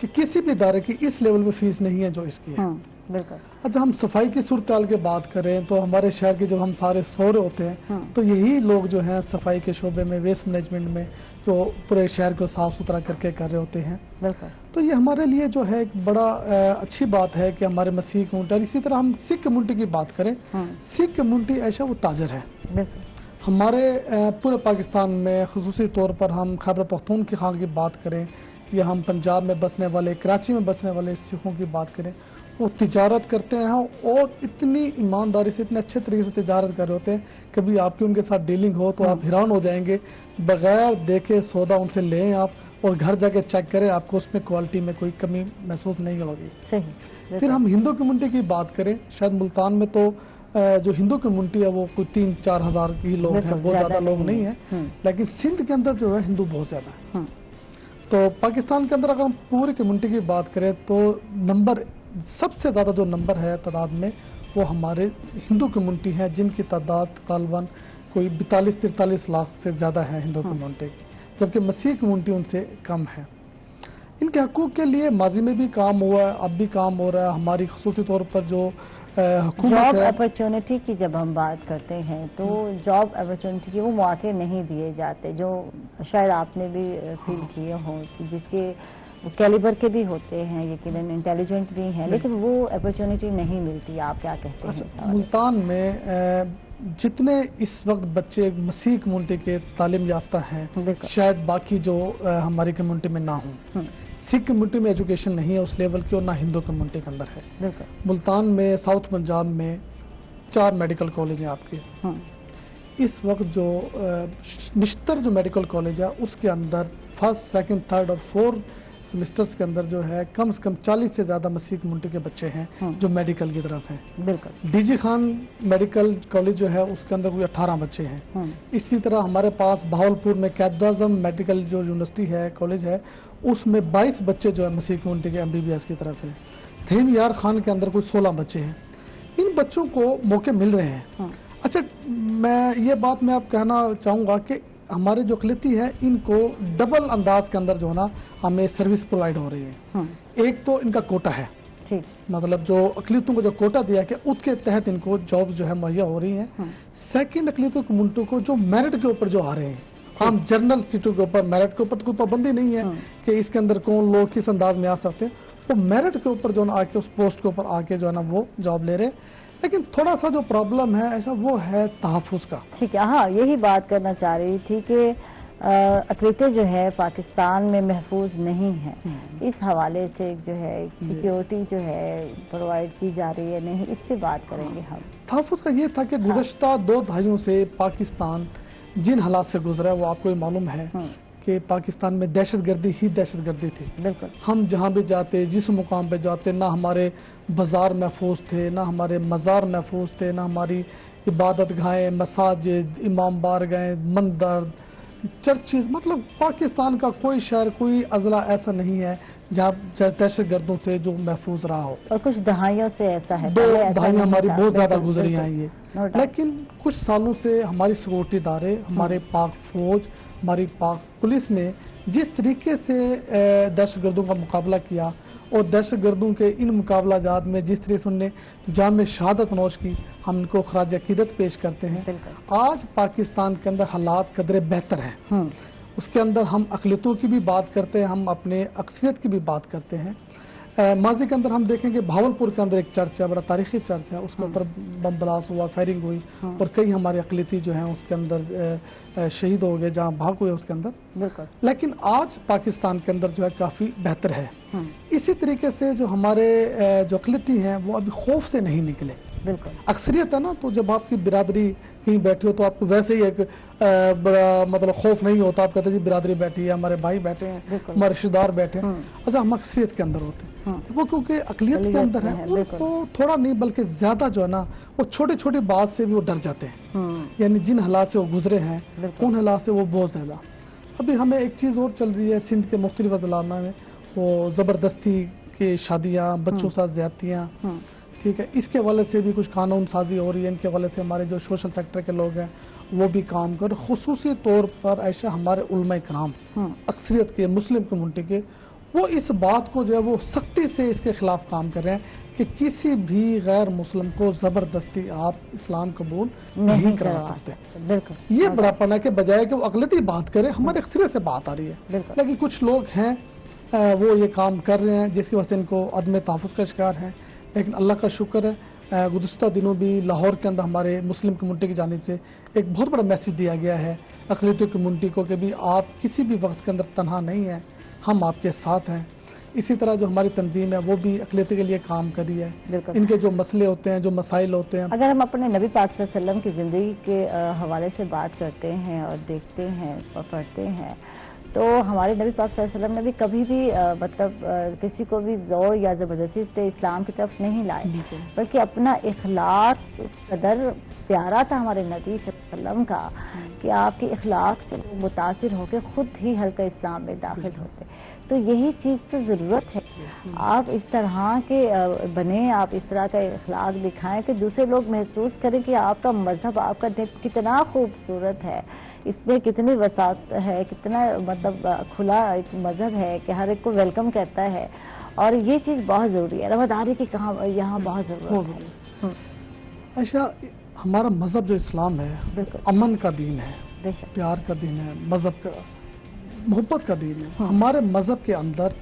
کہ کہ کسی بھی ادارے کی اس لیول میں فیس نہیں ہے جو اس کی ہے. بالکل. اچھا ہم صفائی کی صورتحال کی بات کریں تو ہمارے شہر کے جب ہم سارے سو رہے ہوتے ہیں تو یہی لوگ جو ہیں صفائی کے شعبے میں ویسٹ مینجمنٹ میں جو پورے شہر کو صاف ستھرا کر رہے ہوتے ہیں. بالکل. تو یہ ہمارے لیے جو ہے ایک بڑا اچھی بات ہے کہ ہمارے مسیحی کمیونٹی، اور اسی طرح ہم سکھ کمیونٹی کی بات کریں، سکھ کمیونٹی ایسا وہ تاجر ہے. بالکل. ہمارے پورے پاکستان میں خصوصی طور پر ہم خیبر پختونخوا کی بات کریں یا ہم پنجاب میں بسنے والے، کراچی میں بسنے والے سکھوں کی بات کریں، وہ تجارت کرتے ہیں اور اتنی ایمانداری سے، اتنے اچھے طریقے سے تجارت کر رہے ہوتے ہیں. کبھی آپ کی ان کے ساتھ ڈیلنگ ہو تو آپ حیران ہو جائیں گے. بغیر دیکھے سودا ان سے لیں آپ اور گھر جا کے چیک کریں، آپ کو اس میں کوالٹی میں کوئی کمی محسوس نہیں ہوگی. پھر ہم ہندو کمیونٹی کی بات کریں، شاید ملتان میں تو جو ہندو کمیونٹی ہے وہ کوئی 3-4 ہزار ہی لوگ ہیں، بہت زیادہ لوگ نہیں ہیں. لیکن سندھ کے اندر جو ہے ہندو بہت زیادہ ہے. تو پاکستان کے اندر اگر ہم پوری کمیونٹی کی بات کریں تو نمبر سب سے زیادہ جو نمبر ہے تعداد میں وہ ہمارے ہندو کمیونٹی ہیں، جن کی تعداد غالباً کوئی 42-43 لاکھ سے زیادہ ہے ہندو کمیونٹی، جبکہ مسیح کمیونٹی ان سے کم ہے. ان کے حقوق کے لیے ماضی میں بھی کام ہوا ہے، اب بھی کام ہو رہا ہے. ہماری خصوصی طور پر جو جاب اپرچونٹی کی جب ہم بات کرتے ہیں تو جاب اپرچونٹی کے وہ مواقع نہیں دیے جاتے جو شاید آپ نے بھی فیل کیے ہوں، جس کے کیلیبر کے بھی ہوتے ہیں، یقیناً انٹیلیجنٹ بھی ہیں، لیکن وہ اپرچونٹی نہیں ملتی. آپ کیا کہتے ہیں؟ ملتان میں جتنے اس وقت بچے مسیح کمیونٹی کے تعلیم یافتہ ہیں شاید باقی جو ہماری کمیونٹی میں نہ ہوں. سکھ کمیونٹی میں ایجوکیشن نہیں ہے اس لیول کی اور نہ ہندو کمیونٹی کے اندر ہے. ملتان میں ساؤتھ پنجاب میں 4 میڈیکل کالج ہیں آپ کے. اس وقت جو نشتر جو میڈیکل کالج ہے اس کے اندر 1st, 2nd, 3rd اور 4th سیمسٹرز کے اندر جو ہے کم سے کم 40 سے زیادہ مسیح کمیونٹی کے بچے ہیں جو میڈیکل کی طرف ہیں. بالکل. D G Khan medical college جو ہے اس کے اندر کوئی 18 بچے ہیں. اسی طرح ہمارے پاس بہاولپور میں قائد اعظم میڈیکل جو یونیورسٹی ہے، کالج ہے، اس میں 22 بچے جو ہے مسیح کمیونٹی کے MBBS کی طرف ہیں. تھیم یار خان کے اندر کوئی 16 بچے ہیں. ان بچوں کو موقع مل رہے ہیں. اچھا میں یہ بات میں آپ کہنا چاہوں گا کہ ہمارے جو اقلیتی ہے ان کو ڈبل انداز کے اندر جو ہے نا ہمیں سروس پرووائڈ ہو رہی ہے. ایک تو ان کا کوٹا ہے، مطلب جو اقلیتوں کو جو کوٹا دیا کہ اس کے تحت ان کو جاب جو ہے مہیا ہو رہی ہیں. سیکنڈ اقلیتوں کمیونٹی کو جو میرٹ کے اوپر جو آ رہے ہیں، عام جنرل سیٹوں کے اوپر میرٹ کے اوپر کوئی پابندی نہیں ہے کہ اس کے اندر کون لوگ کس انداز میں آ سکتے ہیں، وہ میرٹ کے اوپر جو ہے آ کے اس پوسٹ کے اوپر آ کے جو ہے نا وہ جاب لے رہے ہیں. لیکن تھوڑا سا جو پرابلم ہے ایسا وہ ہے تحفظ کا. ٹھیک ہے. ہاں یہی بات کرنا چاہ رہی تھی کہ اقلیتیں جو ہے پاکستان میں محفوظ نہیں ہیں. اس حوالے سے جو ہے سیکیورٹی جو ہے پرووائڈ کی جا رہی ہے نہیں، اس سے بات کریں گے ہم. تحفظ کا یہ تھا کہ گزشتہ 2 دہائیوں سے پاکستان جن حالات سے گزرا ہے وہ آپ کو یہ معلوم ہے کہ پاکستان میں دہشت گردی ہی دہشت گردی تھی. بالکل. ہم جہاں بھی جاتے، جس مقام پہ جاتے، نہ ہمارے بازار محفوظ تھے، نہ ہمارے مزار محفوظ تھے، نہ ہماری عبادت گاہیں، مساجد، امام بارگاہیں، مندر، چرچز، مطلب پاکستان کا کوئی شہر، کوئی اضلاع ایسا نہیں ہے جہاں دہشت گردوں سے جو محفوظ رہا ہو. اور کچھ دہائیوں سے ایسا ہے، 2 دہائیاں ہماری بہت زیادہ گزری ہیں یہ. لیکن کچھ سالوں سے ہماری سیکورٹی ادارے، ہمارے پاک فوج، ہماری پاک پولیس نے جس طریقے سے دہشت گردوں کا مقابلہ کیا اور دہشت گردوں کے ان مقابلہ جات میں جس طریقے سے انہوں نے جام شہادت نوش کی، ہم ان کو خراج عقیدت پیش کرتے ہیں. آج پاکستان کے اندر حالات قدرے بہتر ہیں. اس کے اندر ہم اقلیتوں کی بھی بات کرتے ہیں، ہم اپنے اکثریت کی بھی بات کرتے ہیں. ماضی کے اندر ہم دیکھیں کہ بھاولپور کے اندر ایک چرچ ہے، بڑا تاریخی چرچ ہے، اس کے اوپر بم بلاس ہوا، فائرنگ ہوئی اور کئی ہمارے اقلیتی جو ہیں اس کے اندر شہید ہو گئے جہاں بھاگ ہوئے اس کے اندر. لیکن آج پاکستان کے اندر جو ہے کافی بہتر ہے. اسی طریقے سے جو ہمارے جو اقلیتی ہیں وہ ابھی خوف سے نہیں نکلے. بالکل. اکثریت ہے نا، تو جب آپ کی برادری کہیں بیٹھی ہو تو آپ کو ویسے ہی ایک بڑا مطلب خوف نہیں ہوتا. آپ کہتے ہیں جی برادری بیٹھی ہے، ہمارے بھائی بیٹھے ہیں، ہمارے رشتے دار بیٹھے ہیں. اچھا ہم اکثریت کے اندر ہوتے ہیں وہ کیونکہ اقلیت کے اندر ہے وہ تھوڑا نہیں بلکہ زیادہ جو ہے نا وہ چھوٹی چھوٹی بات سے بھی وہ ڈر جاتے ہیں. یعنی جن حالات سے وہ گزرے ہیں ان حالات سے وہ بہت زیادہ. ابھی ہمیں ایک چیز اور چل رہی ہے سندھ کے مختلف اضلاع میں، وہ زبردستی کی شادیاں، بچوں ساتھ زیادتیاں. ٹھیک ہے، اس کے حوالے سے بھی کچھ قانون سازی ہو رہی ہے. ان کے حوالے سے ہمارے جو سوشل سیکٹر کے لوگ ہیں وہ بھی کام کر، خصوصی طور پر ایسا ہمارے علماء کرام اکثریت کے مسلم کمیونٹی کے وہ اس بات کو جو ہے وہ سختی سے اس کے خلاف کام کر رہے ہیں کہ کسی بھی غیر مسلم کو زبردستی آپ اسلام قبول نہیں کرا سکتے. بالکل یہ بڑاپن ہے کہ بجائے کہ وہ اقلیتی بات کرے ہمارے اکثریت سے بات آ رہی ہے. لیکن کچھ لوگ ہیں وہ یہ کام کر رہے ہیں جس کی وجہ سے ان کو عدم تحفظ کا شکار ہیں. لیکن اللہ کا شکر ہے گزشتہ دنوں بھی لاہور کے اندر ہمارے مسلم کمیونٹی کی جانب سے ایک بہت بڑا میسج دیا گیا ہے اقلیتی کمیونٹی کو کہ بھی آپ کسی بھی وقت کے اندر تنہا نہیں ہیں, ہم آپ کے ساتھ ہیں. اسی طرح جو ہماری تنظیم ہے وہ بھی اقلیتی کے لیے کام کر رہی ہے. ان کے جو مسئلے ہوتے ہیں, جو مسائل ہوتے ہیں, اگر ہم اپنے نبی پاک صلی اللہ علیہ وسلم کی زندگی کے حوالے سے بات کرتے ہیں اور دیکھتے ہیں اور پڑھتے ہیں تو ہمارے نبی پاک صلی اللہ علیہ وسلم نے بھی کبھی بھی مطلب کسی کو بھی زور یا زبردستی سے اسلام کی طرف نہیں لائے, بلکہ اپنا اخلاق قدر پیارا تھا ہمارے نبی صلی اللہ علیہ وسلم کا کہ آپ کے اخلاق سے متاثر ہو کے خود ہی حلقہ اسلام میں داخل ہوتے. تو یہی چیز تو ضرورت ہے, آپ اس طرح کے بنیں, آپ اس طرح کا اخلاق دکھائیں کہ دوسرے لوگ محسوس کریں کہ آپ کا مذہب, آپ کا دین کتنا خوبصورت ہے, اس میں کتنی وسعت ہے, کتنا مطلب کھلا ایک مذہب ہے کہ ہر ایک کو ویلکم کرتا ہے. اور یہ چیز بہت ضروری ہے, رواداری کی کہاں یہاں بہت ضرورت ہے. عائشہ, ہمارا مذہب جو اسلام ہے امن کا دین ہے, پیار کا دین ہے, مذہب کا محبت کا دین ہے. ہمارے مذہب کے اندر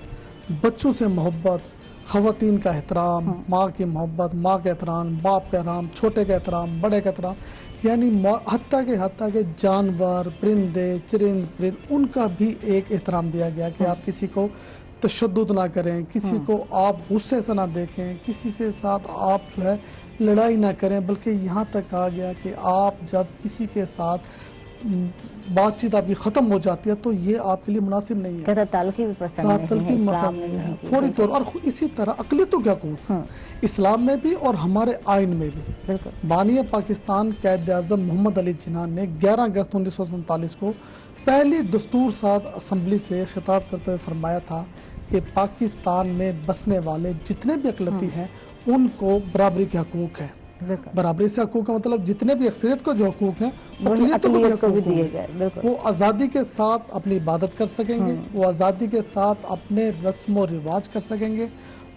بچوں سے محبت, خواتین کا احترام, ماں کی محبت, ماں کا احترام, باپ کا احترام, چھوٹے کا احترام, بڑے کا احترام, یعنی حتیٰ کہ جانور, پرندے, چرند ان کا بھی ایک احترام دیا گیا کہ آپ کسی کو تشدد نہ کریں, کسی کو آپ غصے سے نہ دیکھیں, کسی سے ساتھ آپ جو ہے لڑائی نہ کریں, بلکہ یہاں تک آ گیا کہ آپ جب کسی کے ساتھ بات چیت آپ کی ختم ہو جاتی ہے تو یہ آپ کے لیے مناسب نہیں ہے, تعلقی بھی پسند نہیں ہے فوری طور. اور اسی طرح اقلیتوں کے حقوق اسلام میں بھی اور ہمارے آئین میں بھی. بانی پاکستان قائد اعظم محمد علی جناح نے 11 اگست 1947 کو پہلی دستور ساز اسمبلی سے خطاب کرتے ہوئے فرمایا تھا کہ پاکستان میں بسنے والے جتنے بھی اقلیتی ہیں ان کو برابری کے حقوق ہیں. برابری سے حقوق کا مطلب جتنے بھی اکثریت کو جو حقوق ہیں وہ آزادی کے ساتھ اپنی عبادت کر سکیں گے, وہ آزادی کے ساتھ اپنے رسم و رواج کر سکیں گے,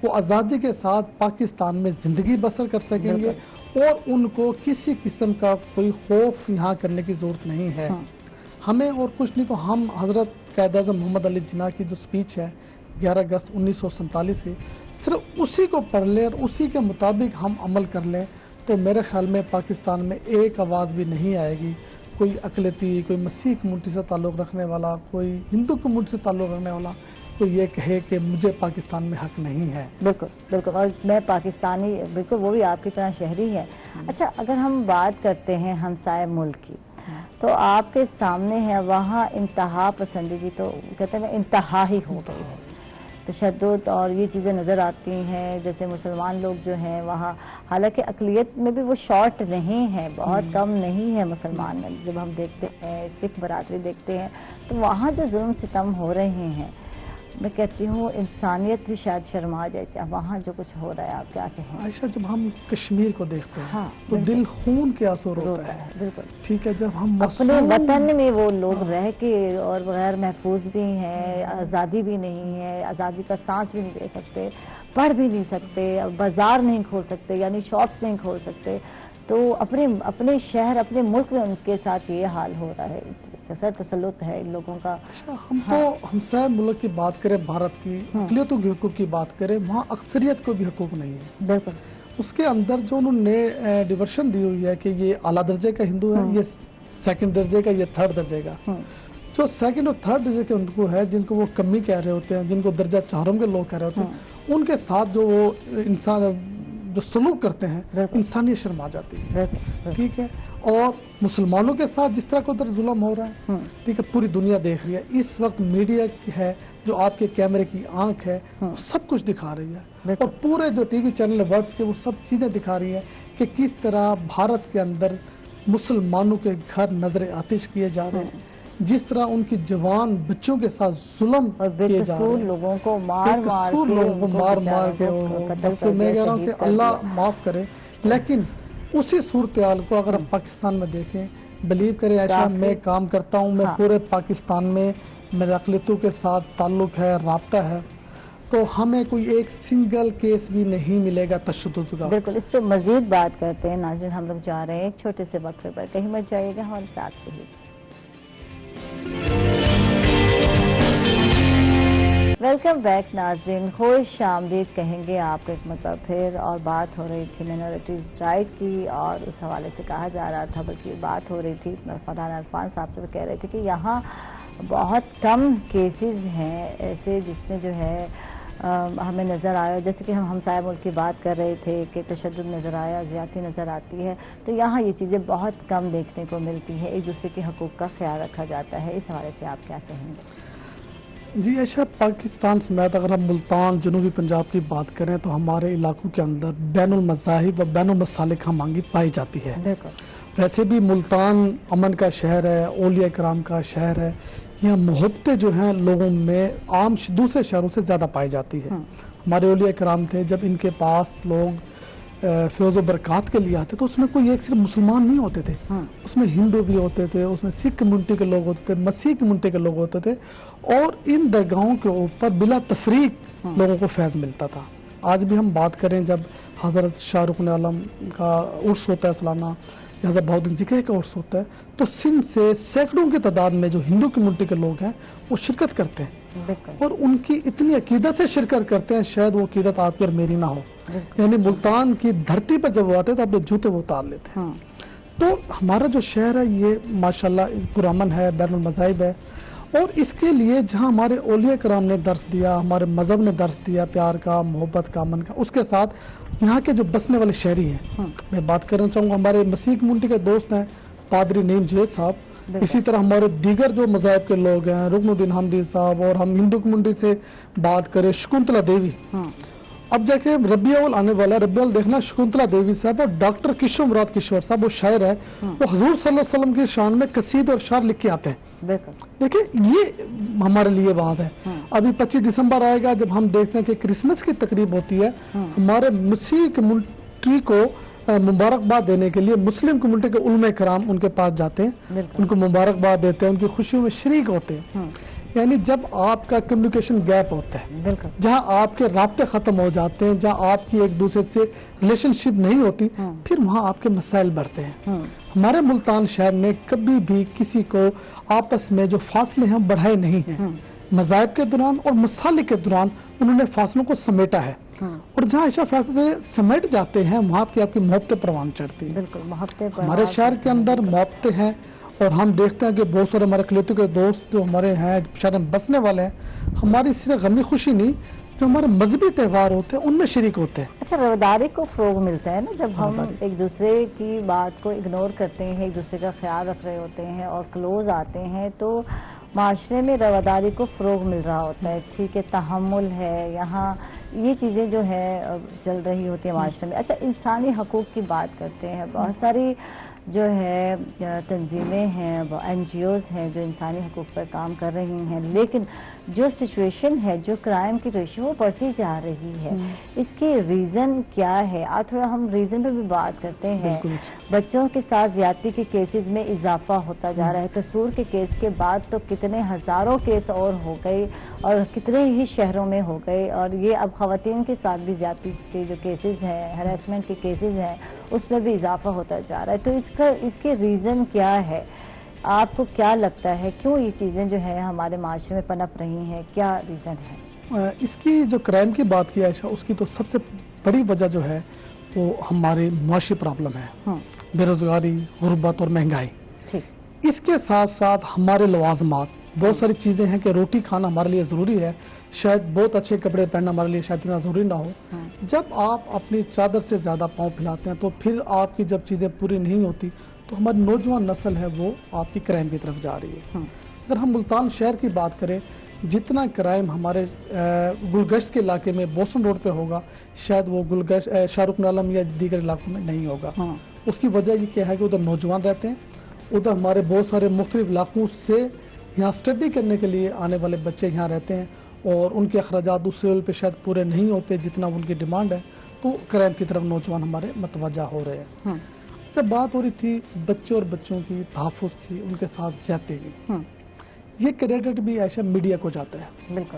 وہ آزادی کے ساتھ پاکستان میں زندگی بسر کر سکیں گے, اور ان کو کسی قسم کا کوئی خوف یہاں کرنے کی ضرورت نہیں ہے. ہمیں اور کچھ نہیں تو ہم حضرت قائد اعظم محمد علی جناح کی جو سپیچ ہے 11 اگست 1947 کی, صرف اسی کو پڑھ لیں اور اسی کے مطابق ہم عمل کر لیں تو میرے خیال میں پاکستان میں ایک آواز بھی نہیں آئے گی. کوئی اقلیتی, کوئی مسیح کمیونٹی سے تعلق رکھنے والا, کوئی ہندو کمیونٹی سے تعلق رکھنے والا تو یہ کہے کہ مجھے پاکستان میں حق نہیں ہے. بالکل بالکل, اور میں پاکستانی, بالکل وہ بھی آپ کی طرح شہری ہے. اچھا, اگر ہم بات کرتے ہیں ہمسائے ملک کی تو آپ کے سامنے ہے وہاں انتہا پسندی تو کہتے ہیں انتہا ہی ہو گئی ہے, تشدد اور یہ چیزیں نظر آتی ہیں. جیسے مسلمان لوگ جو ہیں وہاں, حالانکہ اقلیت میں بھی وہ شارٹ نہیں ہے, بہت کم نہیں ہے مسلمان میں. جب ہم دیکھتے ہیں سکھ برادری دیکھتے ہیں تو وہاں جو ظلم ستم ہو رہے ہیں, میں کہتی ہوں انسانیت بھی شاید شرما جائے وہاں جو کچھ ہو رہا ہے. آپ کیا کہیں؟ عائشہ, جب ہم کشمیر کو دیکھتے ہیں تو دل خون کے آنسو روتا ہے. بالکل ٹھیک ہے, جب ہم اپنے وطن میں وہ لوگ رہ کے اور غیر محفوظ بھی ہیں, آزادی بھی نہیں ہے, آزادی کا سانس بھی نہیں لے سکتے, پڑھ بھی نہیں سکتے, بازار نہیں کھول سکتے, یعنی شاپس نہیں کھول سکتے, تو اپنے شہر, اپنے ملک میں ان کے ساتھ یہ حال ہو رہا ہے. کیسا تسلط ہے ان لوگوں کا. ہم تو ہمسائے ملک کی بات کریں, بھارت کی اقلیتوں کے حقوق کی بات کریں, وہاں اکثریت کو بھی حقوق نہیں ہے. بالکل. اس کے اندر جو انہوں نے ڈیورشن دی ہوئی ہے کہ یہ اعلیٰ درجے کا ہندو ہے, یہ سیکنڈ درجے کا, یہ تھرڈ درجے کا. جو سیکنڈ اور تھرڈ درجے کے ان کو ہے, جن کو وہ کمی کہہ رہے ہوتے ہیں, جن کو درجہ چہارم کے لوگ کہہ رہے ہوتے ہیں, ان کے ساتھ جو وہ انسان جو سلوک کرتے ہیں انسانیت شرما جاتی ہے. ٹھیک ہے, اور مسلمانوں کے ساتھ جس طرح کو ادھر ظلم ہو رہا ہے, ٹھیک ہے, پوری دنیا دیکھ رہی ہے. اس وقت میڈیا ہے جو آپ کے کیمرے کی آنکھ ہے, وہ سب کچھ دکھا رہی ہے, اور پورے جو ٹی وی چینل ورڈز کے وہ سب چیزیں دکھا رہی ہے کہ کس طرح بھارت کے اندر مسلمانوں کے گھر نظر آتش کیے جا رہے ہیں, جس طرح ان کی جوان بچوں کے ساتھ ظلم کیے جا رہے ہیں, لوگوں کو مار مار کے. میں کہہ رہا ہوں کہ اللہ معاف کرے, لیکن اسی صورتحال کو اگر ہم پاکستان میں دیکھیں, بلیو کریں ایسا, میں کام کرتا ہوں, میں پورے پاکستان میں میرے اقلیتوں کے ساتھ تعلق ہے, رابطہ ہے, تو ہمیں کوئی ایک سنگل کیس بھی نہیں ملے گا تشدد کا. بالکل، اس پہ مزید بات کرتے ہیں. ناظرین، ہم لوگ جا رہے ہیں ایک چھوٹے سے وقفے پر، کہیں مت جائیے گا ہمارے ساتھ رہیے. ویلکم بیک ناظرین، خوش آمدید کہیں گے آپ کو ایک مرتبہ پھر. اور بات ہو رہی تھی مائنورٹیز رائٹ کی، اور اس حوالے سے کہا جا رہا تھا، بلکہ بات ہو رہی تھی فراز عرفان صاحب سے، وہ کہہ رہے تھے کہ یہاں بہت کم کیسز ہیں ایسے جس میں جو ہے ہمیں نظر آیا، جیسے کہ ہم ہمسایہ ملک کی بات کر رہے تھے کہ تشدد نظر آیا، زیادتی نظر آتی ہے، تو یہاں یہ چیزیں بہت کم دیکھنے کو ملتی ہیں. ایک دوسرے کے حقوق کا خیال رکھا جاتا ہے. اس حوالے سے آپ کیا کہیں گے؟ جی عائشہ، پاکستان سمیت اگر ہم ملتان جنوبی پنجاب کی بات کریں تو ہمارے علاقوں کے اندر بین المذاہب و بین المسالک ہم-آہنگی پائی جاتی ہے. ویسے بھی ملتان امن کا شہر ہے، اولیاء کرام کا شہر ہے. یہاں محبتیں جو ہیں لوگوں میں عام دوسرے شہروں سے زیادہ پائی جاتی ہے. ہمارے اولیاء کرام تھے، جب ان کے پاس لوگ فیض و برکات کے لیے آتے تو اس میں کوئی ایک صرف مسلمان نہیں ہوتے تھے، اس میں ہندو بھی ہوتے تھے، اس میں سکھ کمیونٹی کے لوگ ہوتے تھے، مسیح کمیونٹی کے لوگ ہوتے تھے، اور ان درگاہوں کے اوپر بلا تفریق لوگوں کو فیض ملتا تھا. آج بھی ہم بات کریں، جب حضرت شاہ رکن عالم کا عرس ہوتا ہے سالانہ، یا حضرت بہاؤالدین ذکری کا عرس ہوتا ہے، تو سندھ سے سینکڑوں کی تعداد میں جو ہندو کمیونٹی کے لوگ ہیں وہ شرکت کرتے ہیں، اور ان کی اتنی عقیدت سے شرکت کرتے ہیں، شاید وہ عقیدت آپ کی اور میری نہ ہو. یعنی ملتان کی دھرتی پر جب وہ آتے تو اپنے جوتے وہ اتار لیتے ہیں. تو ہمارا جو شہر ہے یہ ماشاءاللہ پرامن ہے، بین المذاہب ہے، اور اس کے لیے جہاں ہمارے اولیاء کرام نے درس دیا، ہمارے مذہب نے درس دیا پیار کا، محبت کا، امن کا، اس کے ساتھ یہاں کے جو بسنے والے شہری ہیں، میں بات کرنا چاہوں گا ہمارے مسیح کمیونٹی کے دوست ہیں پادری نیم جیت صاحب، اسی طرح ہمارے دیگر جو مذاہب کے لوگ ہیں رکن الدین حمدی صاحب، اور ہم ہندو کمیونٹی سے بات کریں شکنتلا دیوی. اب دیکھیں ربیع الاول آنے والا ہے، ربیع الاول دیکھنا، شکنتلا دیوی صاحب اور ڈاکٹر کشور مراد کشور صاحب، وہ شاعر ہے، وہ حضور صلی اللہ علیہ وسلم کی شان میں قصید اور اشعار لکھ کے آتے ہیں. دیکھیں یہ ہمارے لیے بات ہے. ابھی 25 دسمبر آئے گا جب ہم دیکھتے ہیں کہ کرسمس کی تقریب ہوتی ہے، ہمارے مسیح کمیونٹی کو مبارکباد دینے کے لیے مسلم کمیونٹی کے علماء کرام ان کے پاس جاتے ہیں، ان کو مبارکباد دیتے ہیں، ان کی خوشیوں میں شریک ہوتے ہیں. یعنی جب آپ کا کمیونیکیشن گیپ ہوتا ہے، جہاں آپ کے رابطے ختم ہو جاتے ہیں، جہاں آپ کی ایک دوسرے سے ریلیشن شپ نہیں ہوتی، پھر وہاں آپ کے مسائل بڑھتے ہیں. ہمارے ملتان شہر نے کبھی بھی کسی کو آپس میں جو فاصلے ہیں بڑھائے نہیں ہیں. مذاہب کے دوران اور مسالک کے دوران انہوں نے فاصلوں کو سمیٹا ہے، اور جہاں ایسا فاصلے سمیٹ جاتے ہیں وہاں آپ کی محبتیں پروان چڑھتی ہیں. ہمارے شہر کے اندر محبتیں ہیں، اور ہم دیکھتے ہیں کہ بہت سارے ہمارے اقلیتوں کے دوست جو ہمارے ہیں شہر میں بسنے والے ہیں، ہماری صرف غمی خوشی نہیں، جو ہمارے مذہبی تہوار ہوتے ہیں ان میں شریک ہوتے ہیں. اچھا، رواداری کو فروغ ملتا ہے نا جب ہم ایک دوسرے کی بات کو اگنور کرتے ہیں، ایک دوسرے کا خیال رکھ رہے ہوتے ہیں اور کلوز آتے ہیں، تو معاشرے میں رواداری کو فروغ مل رہا ہوتا ہے. ٹھیک ہے، تحمل ہے، یہاں یہ چیزیں جو ہے چل رہی ہوتی ہیں معاشرے میں. اچھا، انسانی حقوق کی بات کرتے ہیں، بہت ساری جو ہے تنظیمیں ہیں، این جی اوز ہیں جو انسانی حقوق پر کام کر رہی ہیں، لیکن جو سچویشن ہے، جو کرائم کی ریشو وہ بڑھتی جا رہی ہے. اس کے ریزن کیا ہے؟ آج تھوڑا ہم ریزن پہ بھی بات کرتے ہیں. بچوں کے ساتھ زیادتی کے کیسز میں اضافہ ہوتا جا رہا ہے. قصور کے کیس کے بعد تو کتنے ہزاروں کیس اور ہو گئے، اور کتنے ہی شہروں میں ہو گئے، اور یہ اب خواتین کے ساتھ بھی زیادتی کے جو کیسز ہیں، ہراسمنٹ کے کیسز ہیں، اس میں بھی اضافہ ہوتا جا رہا ہے. تو اس کے ریزن کیا ہے؟ آپ کو کیا لگتا ہے کیوں یہ چیزیں جو ہے ہمارے معاشرے میں پنپ رہی ہیں؟ کیا ریزن ہے اس کی؟ جو کرائم کی بات کی عائشہ، اس کی تو سب سے بڑی وجہ جو ہے وہ ہماری معاشی پرابلم ہے، بے روزگاری، غربت اور مہنگائی. اس کے ساتھ ساتھ ہمارے لوازمات، بہت ساری چیزیں ہیں کہ روٹی کھانا ہمارے لیے ضروری ہے، شاید بہت اچھے کپڑے پہننا ہمارے لیے شاید اتنا ضروری نہ ہو. جب آپ اپنی چادر سے زیادہ پاؤں پھیلاتے ہیں تو پھر آپ کی جب چیزیں پوری نہیں ہوتی تو ہماری نوجوان نسل ہے وہ آپ کی کرائم کی طرف جا رہی ہے. اگر ہم ملتان شہر کی بات کریں، جتنا کرائم ہمارے گلگشت کے علاقے میں بوسن روڈ پہ ہوگا، شاید وہ گلگشت شاہ رکن عالم یا دیگر علاقوں میں نہیں ہوگا. اس کی وجہ یہ کیا ہے کہ ادھر نوجوان رہتے ہیں، ادھر ہمارے بہت سارے مختلف علاقوں سے یہاں اسٹڈی کرنے کے لیے آنے والے بچے یہاں رہتے ہیں، اور ان کے اخراجات اس لیول پہ شاید پورے نہیں ہوتے جتنا ان کی ڈیمانڈ ہے، تو کرائم کی طرف نوجوان ہمارے متوجہ ہو رہے ہیں. جب بات ہو رہی تھی بچوں اور بچوں کی تحفظ کی، ان کے ساتھ زیادتی کی، یہ کریڈٹ بھی ایسا میڈیا کو جاتا ہے. بالکل.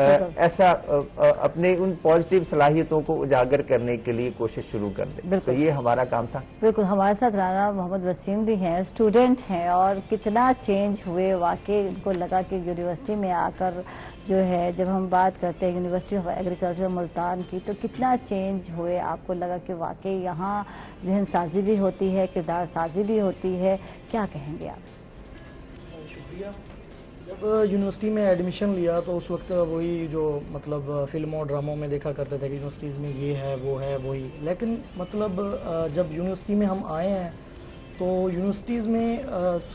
ایسا اپنے ان پازیٹیو صلاحیتوں کو اجاگر کرنے کے لیے کوشش شروع کر دیں. تو یہ ہمارا کام تھا. بالکل. ہمارے ساتھ رانا محمد وسیم بھی ہیں, اسٹوڈنٹ ہیں, اور کتنا چینج ہوئے واقعی. ان کو لگا کہ یونیورسٹی میں آ کر جو ہے, جب ہم بات کرتے ہیں یونیورسٹی آف ایگریکلچر ملتان کی, تو کتنا چینج ہوئے. آپ کو لگا کہ واقعی یہاں ذہن سازی بھی ہوتی ہے, کردار سازی بھی ہوتی ہے. کیا کہیں گے آپ؟ شکریہ. جب یونیورسٹی میں ایڈمیشن لیا تو اس وقت وہی جو مطلب فلموں ڈراموں میں دیکھا کرتے تھے کہ یونیورسٹیز میں یہ ہے وہ ہے وہی, لیکن مطلب جب یونیورسٹی میں ہم آئے ہیں تو یونیورسٹیز میں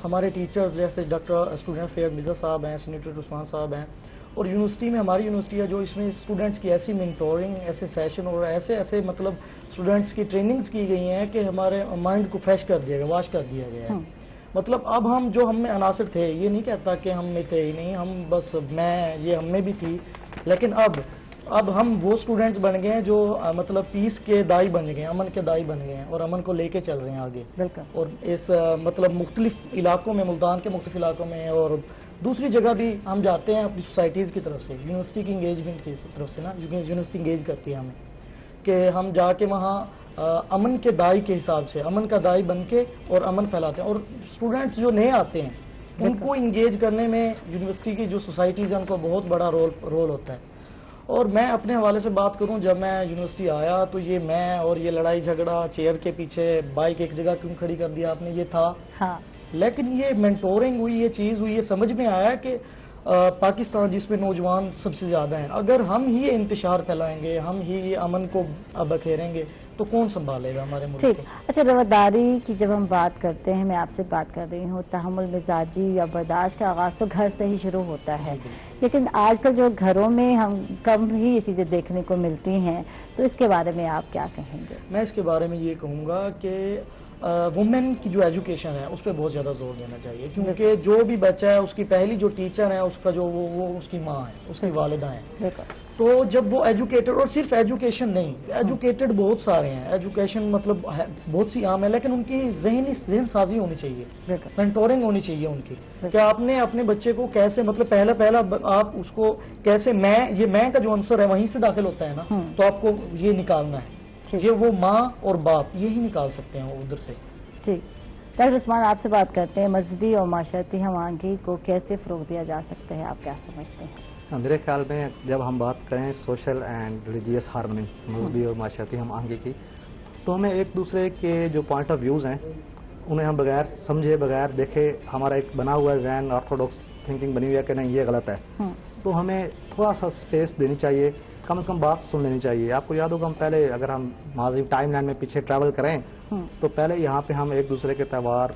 ہمارے ٹیچرز جیسے ڈاکٹر اسٹوڈنٹ فیئر مرزا صاحب ہیں, سینیٹر عثمان صاحب ہیں, اور یونیورسٹی میں ہماری یونیورسٹی ہے جو اس میں اسٹوڈنٹس کی ایسی مینٹورنگ, ایسے سیشن اور ایسے مطلب اسٹوڈنٹس کی ٹریننگز کی گئی ہیں کہ ہمارے مائنڈ کو فریش کر دیا گیا, واش کر دیا گیا ہے. مطلب اب ہم میں عناصر تھے, یہ نہیں کہتا کہ ہم میں تھے ہی نہیں, ہم بس یہ ہم میں بھی تھی, لیکن اب ہم وہ اسٹوڈنٹس بن گئے ہیں جو مطلب پیس کے دائی بن گئے ہیں, امن کے دائی بن گئے ہیں, اور امن کو لے کے چل رہے ہیں آگے. اور اس مطلب مختلف علاقوں میں, ملتان کے مختلف علاقوں میں اور دوسری جگہ بھی ہم جاتے ہیں اپنی سوسائٹیز کی طرف سے, یونیورسٹی کی انگیجمنٹ کی طرف سے نا, یونیورسٹی انگیج کرتی ہے ہمیں کہ ہم جا کے وہاں امن کے دائی کے حساب سے امن کا دائی بن کے اور امن پھیلاتے ہیں. اور اسٹوڈنٹس جو نئے آتے ہیں ان کو انگیج کرنے میں یونیورسٹی کی جو سوسائٹیز ہیں ان کو بہت بڑا رول ہوتا ہے. اور میں اپنے حوالے سے بات کروں, جب میں یونیورسٹی آیا تو میں اور یہ لڑائی جھگڑا, چیئر کے پیچھے بائک ایک جگہ کیوں کھڑی کر دیا آپ نے, یہ تھا. لیکن یہ مینٹورنگ ہوئی, یہ چیز ہوئی, یہ سمجھ میں آیا کہ پاکستان جس میں نوجوان سب سے زیادہ ہیں, اگر ہم ہی انتشار پھیلائیں گے, ہم ہی یہ امن کو بکھیریں گے تو کون سنبھالے گا ہمارے ملک کو. اچھا, رواداری کی جب ہم بات کرتے ہیں, میں آپ سے بات کر رہی ہوں, تحمل مزاجی یا برداشت کا آغاز تو گھر سے ہی شروع ہوتا ہے, لیکن آج کل جو گھروں میں ہم کم ہی یہ چیزیں دیکھنے کو ملتی ہیں, تو اس کے بارے میں آپ کیا کہیں گے؟ میں اس کے بارے میں یہ کہوں گا کہ وومن کی جو ایجوکیشن ہے اس پہ بہت زیادہ زور دینا چاہیے, کیونکہ جو بھی بچہ ہے اس کی پہلی جو ٹیچر ہے اس کا جو وہ اس کی ماں ہے, اس کی والدہ ہیں. تو جب وہ ایجوکیٹڈ, اور صرف ایجوکیشن نہیں, ایجوکیٹڈ بہت سارے ہیں, ایجوکیشن مطلب بہت سی عام ہے, لیکن ان کی ذہن سازی ہونی چاہیے, مینٹورنگ ہونی چاہیے ان کی, کہ آپ نے اپنے بچے کو کیسے مطلب پہلا آپ اس کو کیسے میں کا جو عنصر ہے وہیں سے داخل ہوتا ہے نا, تو آپ کو یہ نکالنا ہے, یہ وہ ماں اور باپ یہی نکال سکتے ہیں ادھر سے. ٹھیک. ڈاکٹر عثمان, آپ سے بات کرتے ہیں, مذہبی اور معاشرتی ہم آہنگی کو کیسے فروغ دیا جا سکتا ہے, آپ کیا سمجھتے ہیں؟ میرے خیال میں جب ہم بات کریں سوشل اینڈ ریلیجیس ہارمنی, مذہبی اور معاشرتی ہم آہنگی کی, تو ہمیں ایک دوسرے کے جو پوائنٹ آف ویوز ہیں انہیں ہم بغیر سمجھے, بغیر دیکھے, ہمارا ایک بنا ہوا ہے ذہن, آرتھوڈاکس تھنکنگ بنی ہوئی ہے کہ نہیں یہ غلط ہے, تو ہمیں تھوڑا سا اسپیس دینی چاہیے, کم از کم بات سن لینی چاہیے. آپ کو یاد ہوگا ہم پہلے اگر ہم ماضی ٹائم لائن میں پیچھے ٹریول کریں تو پہلے یہاں پہ ہم ایک دوسرے کے تہوار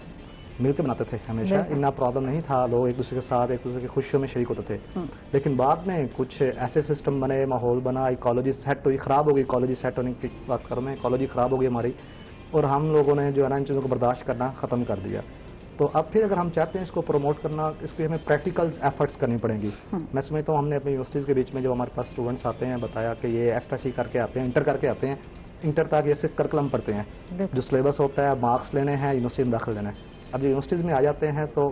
مل کے مناتے تھے ہمیشہ, اتنا پرابلم نہیں تھا, لوگ ایک دوسرے کے ساتھ ایک دوسرے کی خوشیوں میں شریک ہوتے تھے. لیکن بعد میں کچھ ایسے سسٹم بنے, ماحول بنا, ایکالوجی سیٹ ہوئی, خراب ہو گئی ایکالوجی سیٹ ہونے کی بات کروں میں, ایکالوجی خراب ہو گئی ہماری, اور ہم لوگوں نے جو ہے نا ان چیزوں کو برداشت کرنا ختم کر دیا. تو اب پھر اگر ہم چاہتے ہیں اس کو پروموٹ کرنا, اس کے ہمیں پریکٹیکل ایفرٹس کرنی پڑیں گی. میں سمجھتا ہوں ہم نے اپنی یونیورسٹیز کے بیچ میں جو ہمارے پاس اسٹوڈنٹس آتے ہیں بتایا کہ یہ ایف ایس سی کر کے آتے ہیں, انٹر کر کے آتے ہیں, انٹر تک یہ صرف کرکلم پڑھتے ہیں, جو سلیبس ہوتا ہے مارکس لینے ہیں, یونیورسٹی میں داخل لینا ہے. اب جو یونیورسٹیز میں آ جاتے ہیں تو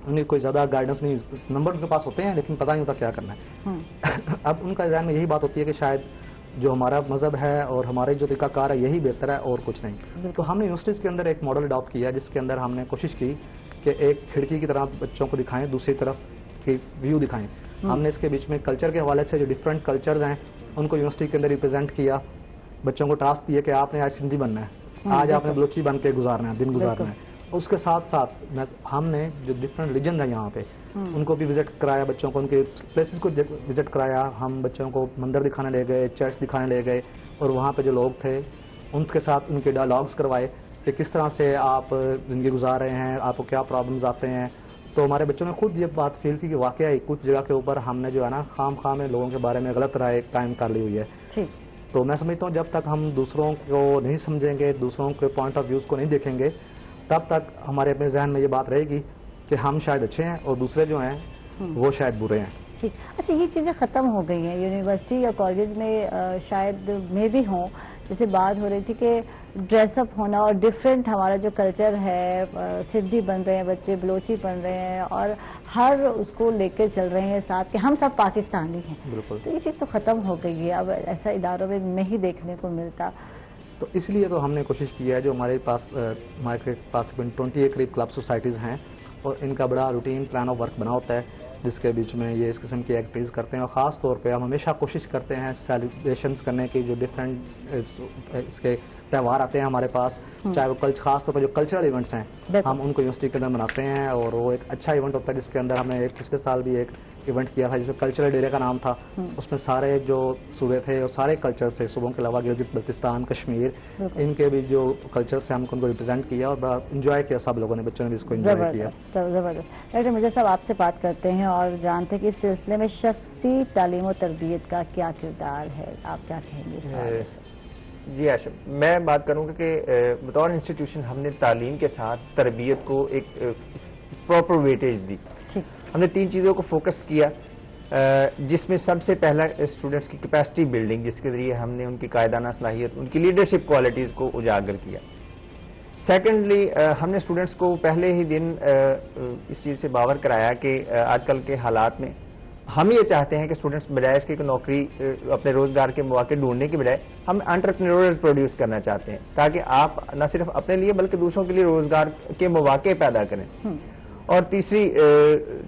انہیں کوئی زیادہ گائیڈنس نہیں, نمبر ان کے پاس ہوتے ہیں لیکن پتہ نہیں ہوتا کیا کرنا ہے. اب ان کا ذہن میں یہی بات ہوتی ہے کہ شاید جو ہمارا مذہب ہے اور ہمارے جو طریقہ کار ہے یہی بہتر ہے اور کچھ نہیں. تو ہم نے یونیورسٹیز کے اندر ایک ماڈل اڈاپٹ کیا جس کے اندر ہم نے کوشش کی کہ ایک کھڑکی کی طرح بچوں کو دکھائیں, دوسری طرف کی ویو دکھائیں. ہم نے اس کے بیچ میں کلچر کے حوالے سے جو ڈفرینٹ کلچرز ہیں ان کو یونیورسٹی کے اندر ریپرزینٹ کیا. بچوں کو ٹاسک دیا کہ آپ نے آج سندھی بننا ہے, آج آپ نے بلوچی بن کے گزارنا ہے, دن گزارنا ہے. اس کے ساتھ ساتھ ہم نے جو ڈفرینٹ ریلیجن ہیں یہاں پہ ان کو بھی وزٹ کرایا, بچوں کو ان کے پلیسز کو وزٹ کرایا. ہم بچوں کو مندر دکھانے لے گئے, چرچ دکھانے لے گئے, اور وہاں پہ جو لوگ تھے ان کے ساتھ ان کے ڈائلاگس کروائے کہ کس طرح سے آپ زندگی گزار رہے ہیں, آپ کو کیا پرابلمز آتے ہیں. تو ہمارے بچوں نے خود یہ بات فیل کی کہ واقعی کچھ جگہ کے اوپر ہم نے جو ہے نا خام خواہ میں لوگوں کے بارے میں غلط رائے قائم کر لی ہوئی ہے. تو میں سمجھتا ہوں جب تک ہم دوسروں کو نہیں سمجھیں گے, دوسروں کے پوائنٹ آف ویوز کو نہیں دیکھیں گے, تب تک ہمارے اپنے ذہن میں یہ بات رہے گی کہ ہم شاید اچھے ہیں اور دوسرے جو ہیں وہ شاید برے ہیں. اچھا, یہ چیزیں ختم ہو گئی ہیں یونیورسٹی یا کالج میں, شاید میں بھی ہوں, جیسے بات ہو رہی تھی کہ ڈریس اپ ہونا اور ڈفرینٹ ہمارا جو کلچر ہے، سندھی بن رہے ہیں بچے، بلوچی بن رہے ہیں اور ہر اس کو لے کے چل رہے ہیں ساتھ کہ ہم سب پاکستانی ہیں. بالکل. تو یہ چیز تو ختم ہو گئی ہے، اب ایسا اداروں میں نہیں دیکھنے کو ملتا. تو اس لیے تو ہم نے کوشش کی ہے، جو ہمارے پاس 20 کے قریب کلب سوسائٹیز ہیں اور ان کا بڑا روٹین پلان آف ورک بنا ہوتا ہے جس کے بیچ میں یہ اس قسم کی ایکٹیویٹیز کرتے ہیں. اور خاص طور پہ ہم ہمیشہ کوشش کرتے ہیں سیلیبریشنز کرنے کی، جو ڈفرینٹ اس کے تہوار آتے ہیں ہمارے پاس، چاہے وہ خاص طور پہ جو کلچرل ایونٹس ہیں ہم ان کو یونیورسٹی کے اندر مناتے ہیں. اور وہ ایک اچھا ایونٹ ہوتا ہے جس کے اندر ہم نے ایک پچھلے سال بھی ایک ایونٹ کیا تھا جس میں کلچرل ڈے کا نام تھا. اس میں سارے جو صوبے تھے اور سارے کلچر تھے، صوبوں کے علاوہ گلگت بلتستان، کشمیر، ان کے بھی جو کلچر سے ہم ان کو ریپرزینٹ کیا اور بڑا انجوائے کیا سب لوگوں نے، بچوں نے بھی اس کو انجوائے کیا. زبردست. ڈاکٹر مرزا صاحب، آپ سے بات کرتے ہیں اور جانتے ہیں کہ اس سلسلے میں شخصی تعلیم و تربیت کا کیا کردار ہے، آپ کیا کہیں گے؟ جی عاشق، میں بات کروں گا کہ بطور انسٹیٹیوشن ہم نے تعلیم کے ساتھ تربیت کو ایک پراپر ویٹیج دی. ہم نے 3 چیزوں کو فوکس کیا، جس میں سب سے پہلا اسٹوڈنٹس کی کیپیسٹی بلڈنگ، جس کے ذریعے ہم نے ان کی قائدانہ صلاحیت، ان کی لیڈرشپ کوالٹیز کو اجاگر کیا. سیکنڈلی ہم نے اسٹوڈنٹس کو پہلے ہی دن اس چیز سے باور کرایا کہ آج کل کے حالات میں ہم یہ چاہتے ہیں کہ اسٹوڈنٹس بجائے اس کی نوکری اپنے روزگار کے مواقع ڈھونڈنے کے بجائے ہم انٹرپرینورز پروڈیوس کرنا چاہتے ہیں تاکہ آپ نہ صرف اپنے لیے بلکہ دوسروں کے لیے روزگار کے مواقع پیدا کریں. اور تیسری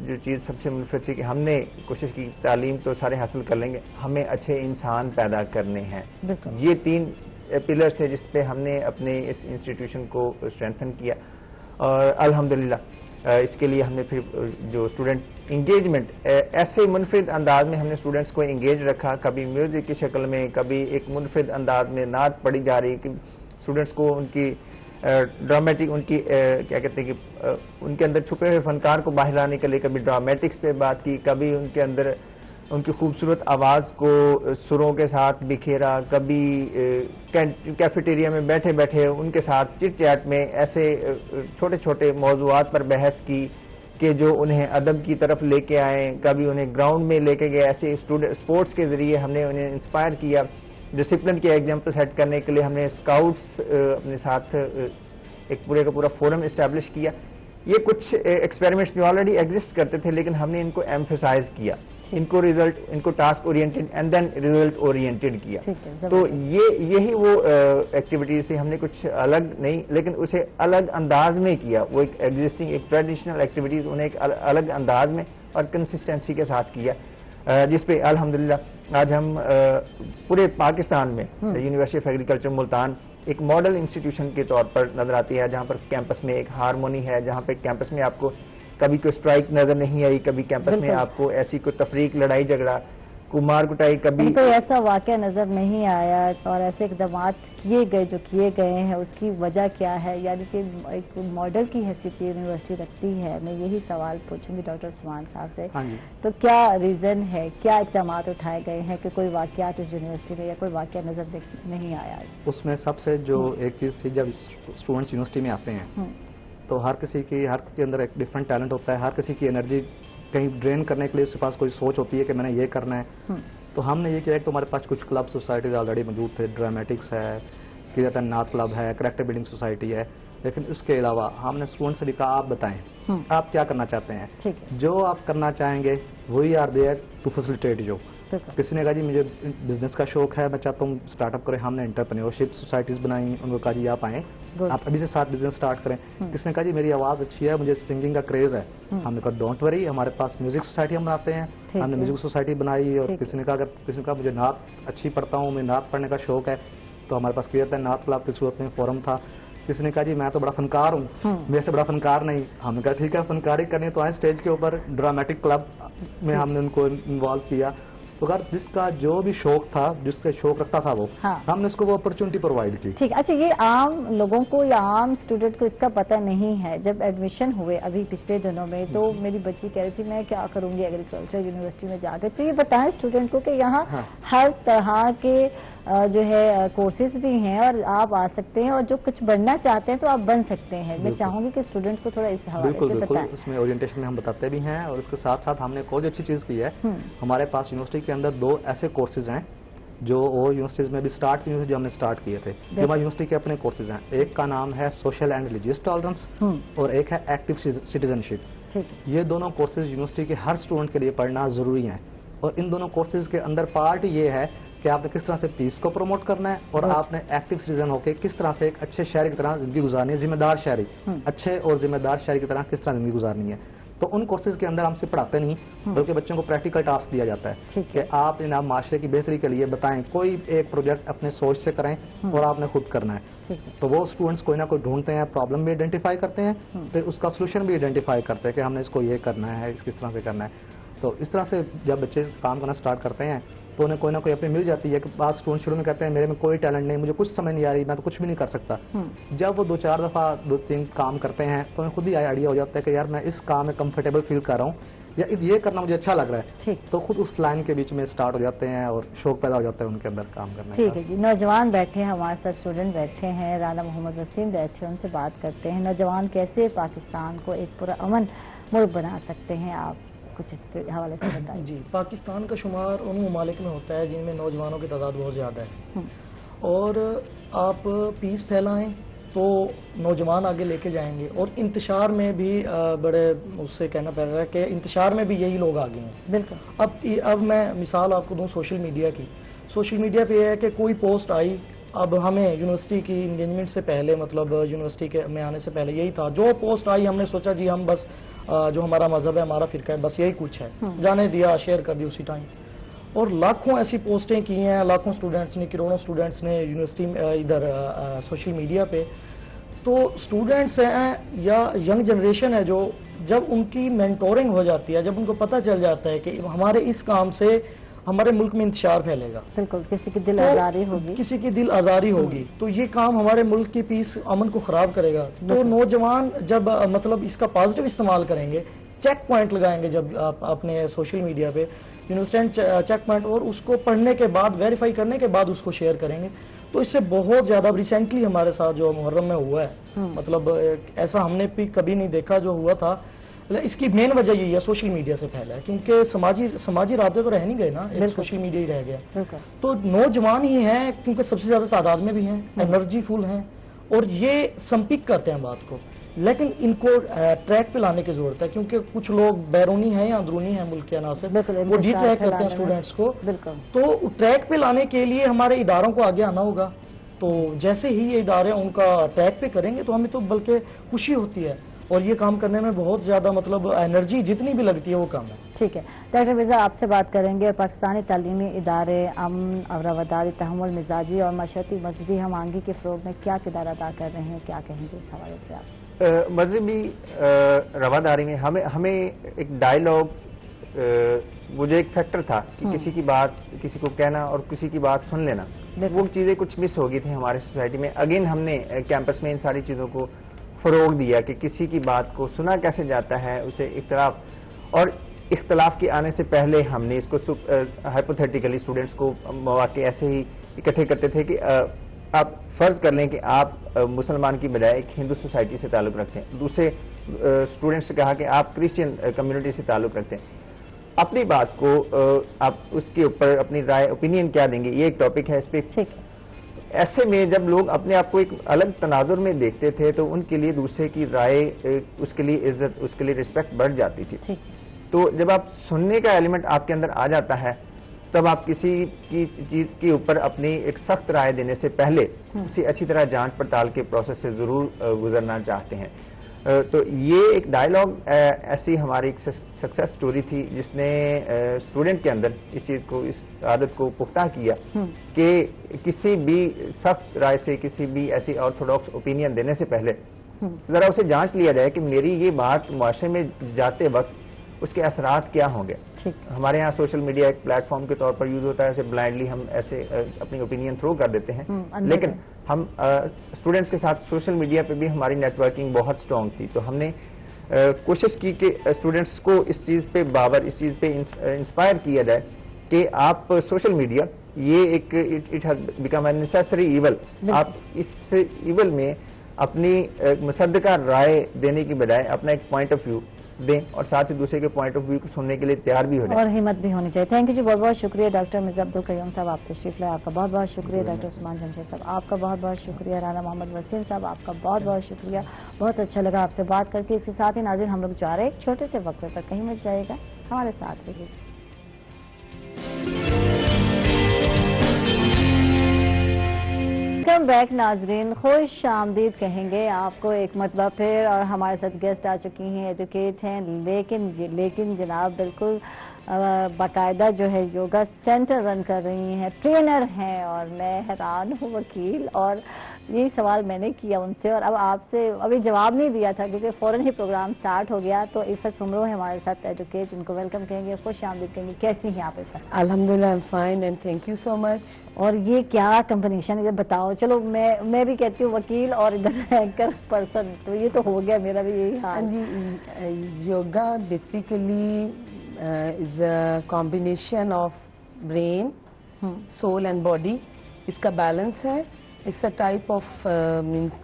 جو چیز سب سے منفرد تھی کہ ہم نے کوشش کی تعلیم تو سارے حاصل کر لیں گے، ہمیں اچھے انسان پیدا کرنے ہیں. یہ 3 پلرز تھے جس پہ ہم نے اپنے اس انسٹیٹیوشن کو اسٹرینتھن کیا. اور الحمدللہ اس کے لیے ہم نے پھر جو اسٹوڈنٹ انگیجمنٹ ایسے منفرد انداز میں ہم نے اسٹوڈنٹس کو انگیج رکھا، کبھی میوزک کی شکل میں، کبھی ایک منفرد انداز میں نعت پڑھی جا رہی کہ اسٹوڈنٹس کو ان کی ڈرامیٹک، ان کی کیا کہتے ہیں کہ ان کے اندر چھپے ہوئے فنکار کو باہر لانے کے لیے کبھی ڈرامیٹکس پہ بات کی، کبھی ان کے اندر ان کی خوبصورت آواز کو سروں کے ساتھ بکھیرا، کبھی کیفیٹیریا میں بیٹھے بیٹھے ان کے ساتھ چٹ چیٹ میں ایسے چھوٹے چھوٹے موضوعات پر بحث کی کہ جو انہیں ادب کی طرف لے کے آئیں، کبھی انہیں گراؤنڈ میں لے کے گئے. ایسے اسپورٹس کے ذریعے ہم نے انہیں انسپائر کیا. ڈسپلن کے ایگزامپل سیٹ کرنے کے لیے ہم نے اسکاؤٹس اپنے ساتھ ایک پورے کا پورا فورم اسٹیبلش کیا. یہ کچھ ایکسپیریمنٹس جو آلریڈی ایگزسٹ کرتے تھے لیکن ہم نے ان کو ایمفیسائز کیا، ان کو task oriented and then result oriented کیا. تو یہی وہ ایکٹیویٹیز تھی. ہم نے کچھ الگ نہیں لیکن اسے الگ انداز میں کیا. وہ ایک ایگزسٹنگ ایک ٹریڈیشنل ایکٹیویٹیز انہیں ایک الگ انداز میں اور کنسسٹنسی کے ساتھ کیا، جس پہ الحمدللہ آج ہم پورے پاکستان میں یونیورسٹی آف ایگریکلچر ملتان ایک ماڈل انسٹیٹیوشن کے طور پر نظر آتی ہے، جہاں پر کیمپس میں ایک ہارمونی ہے، جہاں پہ کیمپس میں آپ کو کبھی کوئی اسٹرائک نظر نہیں آئی، کبھی کیمپس میں آپ کو ایسی کوئی تفریق، لڑائی جھگڑا، مار کٹائی، کبھی کوئی ایسا واقعہ نظر نہیں آیا. اور ایسے اقدامات کیے گئے جو کیے گئے ہیں اس کی وجہ کیا ہے؟ یعنی کہ ایک ماڈل کی حیثیت یونیورسٹی رکھتی ہے. میں یہی سوال پوچھوں گی ڈاکٹر عثمان صاحب سے. تو کیا ریزن ہے، کیا اقدامات اٹھائے گئے ہیں کہ کوئی واقعات اس یونیورسٹی میں یا کوئی واقعہ نظر نہیں آیا؟ اس میں سب سے جو ایک چیز تھی، جب اسٹوڈنٹس یونیورسٹی میں آتے ہیں تو ہر کسی کے اندر ایک ڈفرینٹ ٹیلنٹ ہوتا ہے. ہر کسی کی انرجی کہیں ڈرین کرنے کے لیے اس کے پاس کوئی سوچ ہوتی ہے کہ میں نے یہ کرنا ہے. تو ہم نے یہ کیا کہ ہمارے پاس کچھ کلب سوسائٹیز آلریڈی موجود تھے. ڈرامیٹکس ہے، کیرتن نعت کلب ہے، کریکٹر بلڈنگ سوسائٹی ہے. لیکن اس کے علاوہ ہم نے اسٹوڈنٹ سے بھی کہا آپ بتائیں آپ کیا کرنا چاہتے ہیں، جو آپ کرنا چاہیں گے وہی are there to facilitate you. کسی نے کہا جی مجھے بزنس کا شوق ہے، میں چاہتا ہوں اسٹارٹ اپ کریں. ہم نے انٹرپرینیورشپ سوسائٹیز بنائی، ان کو کہا جی آپ آئیں، آپ ابھی سے ساتھ بزنس اسٹارٹ کریں. کسی نے کہا جی میری آواز اچھی ہے، مجھے سنگنگ کا کریز ہے. ہم نے کہا ڈونٹ وری، ہمارے پاس میوزک سوسائٹی ہم بناتے ہیں. ہم نے میوزک سوسائٹی بنائی. اور کسی نے کہا مجھے نعت اچھی پڑھتا ہوں، مجھے نعت پڑھنے کا شوق ہے، تو ہمارے پاس کیا تھا نعت کلب کی صورت میں فورم تھا. کسی نے کہا جی میں تو بڑا فنکار ہوں، میرے سے بڑا فنکار نہیں. ہم نے کہا ٹھیک ہے فنکاری کرنی تو آئیں اسٹیج کے اوپر. ڈرامیٹک کلب میں ہم نے ان کو انوالو کیا. تو اگر جس کا جو بھی شوق تھا، جس کا شوق رکھتا تھا وہ ہم نے اس کو وہ اپرچونٹی پرووائڈ کی. ٹھیک. اچھا، یہ عام لوگوں کو یا عام اسٹوڈنٹ کو اس کا پتہ نہیں ہے. جب ایڈمیشن ہوئے ابھی پچھلے دنوں میں تو میری بچی کہہ رہی تھی میں کیا کروں گی ایگریکلچر یونیورسٹی میں جا کے. تو یہ بتائیں اسٹوڈنٹ کو کہ یہاں ہر طرح کے جو ہے کورسز بھی ہیں اور آپ آ سکتے ہیں اور جو کچھ بننا چاہتے ہیں تو آپ بن سکتے ہیں. میں چاہوں گی کہ اسٹوڈنٹس کو تھوڑا اس حوالے سے بتائیں. اس میں اورینٹیشن میں ہم بتاتے بھی ہیں اور اس کے ساتھ ساتھ ہم نے ایک اور اچھی چیز کی ہے. ہمارے پاس یونیورسٹی کے اندر 2 ایسے کورسز ہیں جو اور یونیورسٹیز میں بھی اسٹارٹ کی جو ہم نے اسٹارٹ کیے تھے. جو ہماری یونیورسٹی کے اپنے کورسز ہیں, ایک کا نام ہے سوشل اینڈ ریلیجیس ٹالرنس اور ایک ہے ایکٹیو سٹیزنشپ. یہ دونوں کورسز یونیورسٹی کے ہر اسٹوڈنٹ کے لیے پڑھنا ضروری ہیں, اور ان دونوں کورسز کے اندر پارٹ یہ ہے کہ آپ نے کس طرح سے پیس کو پروموٹ کرنا ہے, اور آپ نے ایکٹیو سٹیزن ہو کے کس طرح سے ایک اچھے شہری کی طرح زندگی گزارنی ہے, ذمہ دار شہری, اچھے اور ذمہ دار شہری کی طرح کس طرح زندگی گزارنی ہے. تو ان کورسز کے اندر ہم سے پڑھاتے نہیں, بلکہ بچوں کو پریکٹیکل ٹاسک دیا جاتا ہے کہ آپ انہیں معاشرے کی بہتری کے لیے بتائیں, کوئی ایک پروجیکٹ اپنے سوچ سے کریں اور آپ نے خود کرنا ہے. تو وہ اسٹوڈنٹس کوئی نہ کوئی ڈھونڈتے ہیں, پرابلم بھی آئیڈینٹیفائی کرتے ہیں, پھر اس کا سولوشن بھی آئیڈینٹیفائی کرتے ہیں کہ ہم نے اس کو یہ کرنا ہے, کس طرح سے کرنا ہے. تو اس طرح سے جب بچے کام کرنا اسٹارٹ کرتے ہیں تو انہیں کوئی نہ کوئی اپنی مل جاتی ہے. کہ بعض اسٹوڈنٹ شروع میں کہتے ہیں میرے میں کوئی ٹیلنٹ نہیں, مجھے کچھ سمجھ نہیں آ رہی, میں تو کچھ بھی نہیں کر سکتا. جب وہ 2-4 دفعہ 2-3 کام کرتے ہیں تو انہیں خود ہی آئیڈیا ہو جاتا ہے کہ یار میں اس کام میں کمفرٹیبل فیل کر رہا ہوں, یا یہ کرنا مجھے اچھا لگ رہا ہے. تو خود اس لائن کے بیچ میں اسٹارٹ ہو جاتے ہیں اور شوق پیدا ہو جاتا ہے ان کے اندر کام کرنے کا. ٹھیک ہے جی, نوجوان بیٹھے ہیں ہمارے ساتھ, اسٹوڈنٹ بیٹھے ہیں, رانا محمد وسیم بیٹھے ہیں, ان سے بات کرتے ہیں. نوجوان کیسے پاکستان کو ایک پورا امن ملک بنا سکتے ہیں, آپ کچھ اس کے حوالے سے بتائیں. جی, پاکستان کا شمار ان ممالک میں ہوتا ہے جن میں نوجوانوں کی تعداد بہت زیادہ ہے, اور آپ پیس پھیلائیں تو نوجوان آگے لے کے جائیں گے, اور انتشار میں بھی بڑے اس سے کہنا پڑ رہا ہے کہ انتشار میں بھی یہی لوگ آگے ہیں. بالکل. اب میں مثال آپ کو دوں سوشل میڈیا کی. سوشل میڈیا پہ یہ ہے کہ کوئی پوسٹ آئی, اب ہمیں یونیورسٹی کی انگیجمنٹ سے پہلے, مطلب یونیورسٹی کے میں آنے سے پہلے یہی تھا, جو پوسٹ آئی ہم نے سوچا جی ہم بس جو ہمارا مذہب ہے, ہمارا فرقہ ہے, بس یہی کچھ ہے, جانے دیا, شیئر کر دی اسی ٹائم. اور لاکھوں ایسی پوسٹیں کی ہیں, لاکھوں اسٹوڈنٹس نے, کروڑوں اسٹوڈنٹس نے یونیورسٹی ادھر سوشل میڈیا پہ. تو اسٹوڈنٹس ہیں یا ینگ جنریشن ہے جو, جب ان کی مینٹورنگ ہو جاتی ہے, جب ان کو پتہ چل جاتا ہے کہ ہمارے اس کام سے ہمارے ملک میں انتشار پھیلے گا, بالکل کسی کی دل آزاری ہوگی, کسی کی دل آزاری ہوگی, تو یہ کام ہمارے ملک کی پیس امن کو خراب کرے گا. تو نوجوان جب مطلب اس کا پازیٹیو استعمال کریں گے, چیک پوائنٹ لگائیں گے جب آپ اپنے سوشل میڈیا پہ یونیورسٹی چیک پوائنٹ, اور اس کو پڑھنے کے بعد ویریفائی کرنے کے بعد اس کو شیئر کریں گے, تو اس سے بہت زیادہ. ریسنٹلی ہمارے ساتھ جو محرم میں ہوا ہے, مطلب ایسا ہم نے بھی کبھی نہیں دیکھا جو ہوا تھا. اس کی مین وجہ یہی ہے سوشل میڈیا سے پھیلا ہے, کیونکہ سماجی رابطے تو رہ نہیں گئے نا, سوشل میڈیا ہی رہ گیا. تو نوجوان ہی ہیں, کیونکہ سب سے زیادہ تعداد میں بھی ہیں, انرجی فل ہیں, اور یہ سمپک کرتے ہیں بات کو. لیکن ان کو ٹریک پہ لانے کی ضرورت ہے, کیونکہ کچھ لوگ بیرونی ہیں یا اندرونی ہیں ملک کے عناصر, وہ ڈی ٹریک کرتے ہیں اسٹوڈنٹس کو. تو ٹریک پہ لانے کے لیے ہمارے اداروں کو آگے آنا ہوگا. تو جیسے ہی یہ ادارے ان کا ٹریک پہ کریں گے تو ہمیں تو بلکہ خوشی ہوتی ہے, اور یہ کام کرنے میں بہت زیادہ مطلب انرجی جتنی بھی لگتی ہے وہ کام ہے. ٹھیک ہے ڈاکٹر مرزا, آپ سے بات کریں گے. پاکستانی تعلیمی ادارے امن, رواداری, تحمل, مزاجی اور معاشرتی مذہبی ہم آہنگی کے فروغ میں کیا کردار ادا کر رہے ہیں, کیا کہیں گے اس حوالے سے آپ؟ مذہبی رواداری میں ہمیں ایک ڈائیلاگ, وہ جو ایک فیکٹر تھا کہ کسی کی بات کسی کو کہنا اور کسی کی بات سن لینا, وہ چیزیں کچھ مس ہو گئی تھی ہمارے سوسائٹی میں. اگین ہم نے کیمپس میں ان ساری چیزوں کو فروغ دیا کہ کسی کی بات کو سنا کیسے جاتا ہے, اسے اختلاف, اور اختلاف کے آنے سے پہلے ہم نے اس کو ہائپوتھیٹیکلی اسٹوڈنٹس کو مواقع ایسے ہی اکٹھے کرتے تھے کہ آپ فرض کر لیں کہ آپ مسلمان کی بجائے ایک ہندو سوسائٹی سے تعلق رکھتے ہیں, دوسرے اسٹوڈنٹس سے کہا کہ آپ کرسچین کمیونٹی سے تعلق رکھتے ہیں, اپنی بات کو آپ اس کے اوپر اپنی رائے اوپینین کیا دیں گے, یہ ایک ٹاپک ہے. اس پہ ایسے میں جب لوگ اپنے آپ کو ایک الگ تناظر میں دیکھتے تھے تو ان کے لیے دوسرے کی رائے, اس کے لیے عزت, اس کے لیے رسپیکٹ بڑھ جاتی تھی. تو جب آپ سننے کا ایلیمنٹ آپ کے اندر آ جاتا ہے, تب آپ کسی کی چیز کے اوپر اپنی ایک سخت رائے دینے سے پہلے اسے اچھی طرح جانچ پڑتال کے پروسیس سے ضرور گزرنا چاہتے ہیں. تو یہ ایک ڈائیلاگ ایسی ہماری ایک سکسیس سٹوری تھی جس نے اسٹوڈنٹ کے اندر اس چیز کو, اس عادت کو پختہ کیا کہ کسی بھی سخت رائے سے, کسی بھی ایسی آرتھوڈاکس اوپینین دینے سے پہلے ذرا اسے جانچ لیا جائے کہ میری یہ بات معاشرے میں جاتے وقت اس کے اثرات کیا ہوں گے. ہمارے ہاں سوشل میڈیا ایک پلیٹ فارم کے طور پر یوز ہوتا ہے, ایسے بلائنڈلی ہم ایسے اپنی اوپینین تھرو کر دیتے ہیں, لیکن ہم اسٹوڈنٹس کے ساتھ سوشل میڈیا پہ بھی ہماری نیٹ ورکنگ بہت اسٹرانگ تھی. تو ہم نے کوشش کی کہ اسٹوڈنٹس کو اس چیز پہ اس چیز پہ انسپائر کیا جائے کہ آپ سوشل میڈیا یہ ایک it has become a necessary evil, آپ اس ایول میں اپنی مصدقہ رائے دینے کی بجائے اپنا ایک پوائنٹ آف ویو دیں اور ساتھ ہی دوسرے کے پوائنٹ آف ویو کو سننے کے لیے تیار بھی ہو جائیں اور ہمت بھی ہونی چاہیے. تھینک یو جی, بہت بہت شکریہ ڈاکٹر مرزا عبدالقیوم صاحب, آپ تشریف لائے, آپ کا بہت بہت شکریہ. ڈاکٹر عثمان جمشید صاحب, آپ کا بہت بہت شکریہ. رانا محمد وسیم صاحب, آپ کا بہت بہت شکریہ. بہت اچھا لگا آپ سے بات کر کے. اس کے ساتھ ہی ناظرین ہم لوگ جا رہے ہیں ایک چھوٹے سے وقفے پر, کہیں مت جائے گا, ہمارے ساتھ رہیے. ویلکم بیک ناظرین, خوش آمدید کہیں گے آپ کو ایک مرتبہ پھر. اور ہمارے ساتھ گیسٹ آ چکی ہیں, ایجوکیٹ ہیں, لیکن جناب بالکل باقاعدہ جو ہے یوگا سینٹر رن کر رہی ہیں, ٹرینر ہیں. اور میں حیران ہوں, وکیل. اور یہی سوال میں نے کیا ان سے, اور اب آپ سے ابھی جواب نہیں دیا تھا کیونکہ فوراً ہی پروگرام سٹارٹ ہو گیا. تو عفت سمرو ہے ہمارے ساتھ ایجوکیٹ, ان کو ویلکم کہیں گے, خوش آمدید کہیں گے. کیسی ہیں آپ عفت؟ الحمدللہ, I'm fine and thank you so much. اور یہ کیا کمبینیشن ہے بتاؤ. چلو میں بھی کہتی ہوں وکیل اور ادھر اینکر پرسن, تو یہ تو ہو گیا میرا بھی یہی حال. جی, yoga basically is a combination of brain, soul and body. اس کا بیلنس ہے. اس کا ٹائپ آف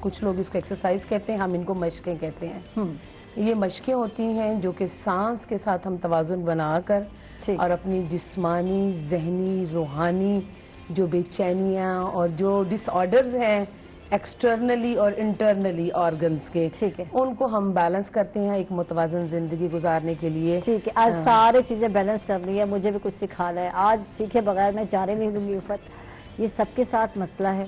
کچھ لوگ اس کو ایکسرسائز کہتے ہیں, ہم ان کو مشقیں کہتے ہیں. یہ مشقیں ہوتی ہیں جو کہ سانس کے ساتھ ہم توازن بنا کر اور اپنی جسمانی, ذہنی, روحانی جو بے چینیاں اور جو ڈس آرڈرز ہیں ایکسٹرنلی اور انٹرنلی آرگنز کے, ان کو ہم بیلنس کرتے ہیں ایک متوازن زندگی گزارنے کے لیے. ٹھیک ہے, آج سارے چیزیں بیلنس کر لی ہے, مجھے بھی کچھ سکھانا ہے. آج سیکھے بغیر میں جانے نہیں دوں گی عفت. یہ سب کے ساتھ مسئلہ ہے.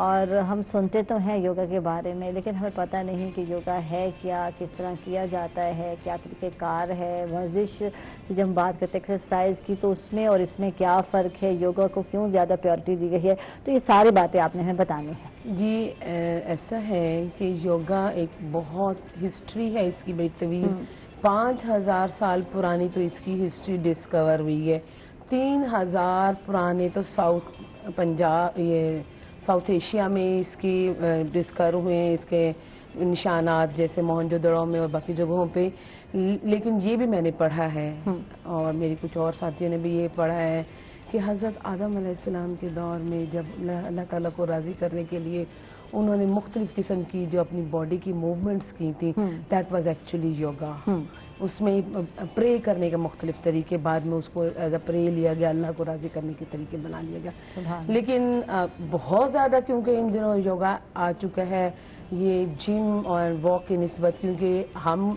اور ہم سنتے تو ہیں یوگا کے بارے میں, لیکن ہمیں پتہ نہیں کہ یوگا ہے کیا, کس طرح کیا جاتا ہے, کیا طریقہ کار ہے. ورزش کی جب ہم بات کرتے ہیں ایکسرسائز کی, تو اس میں اور اس میں کیا فرق ہے, یوگا کو کیوں زیادہ پیورٹی دی گئی ہے, تو یہ ساری باتیں آپ نے ہمیں بتانی ہیں. جی, ایسا ہے کہ یوگا ایک بہت ہسٹری ہے اس کی بڑی طویل. 5000 سال پرانی تو اس کی ہسٹری ڈسکور ہوئی ہے. 3000 پرانے تو ساؤتھ ایشیا میں اس کی ڈسکور ہوئے ہیں, اس کے نشانات جیسے موہنجو دڑو میں اور باقی جگہوں پہ. لیکن یہ بھی میں نے پڑھا ہے اور میری کچھ اور ساتھیوں نے بھی یہ پڑھا ہے کہ حضرت آدم علیہ السلام کے دور میں جب اللہ تعالیٰ کو راضی کرنے کے لیے انہوں نے مختلف قسم کی جو اپنی باڈی کی موومنٹس کی تھی, دیٹ واز ایکچولی یوگا. اس میں پرے کرنے کے مختلف طریقے, بعد میں اس کو ایز اے پرے لیا گیا, اللہ کو راضی کرنے کے طریقے بنا لیا گیا. لیکن بہت زیادہ کیونکہ ان دنوں یوگا آ چکا ہے, یہ جم اور واک کی نسبت, کیونکہ ہم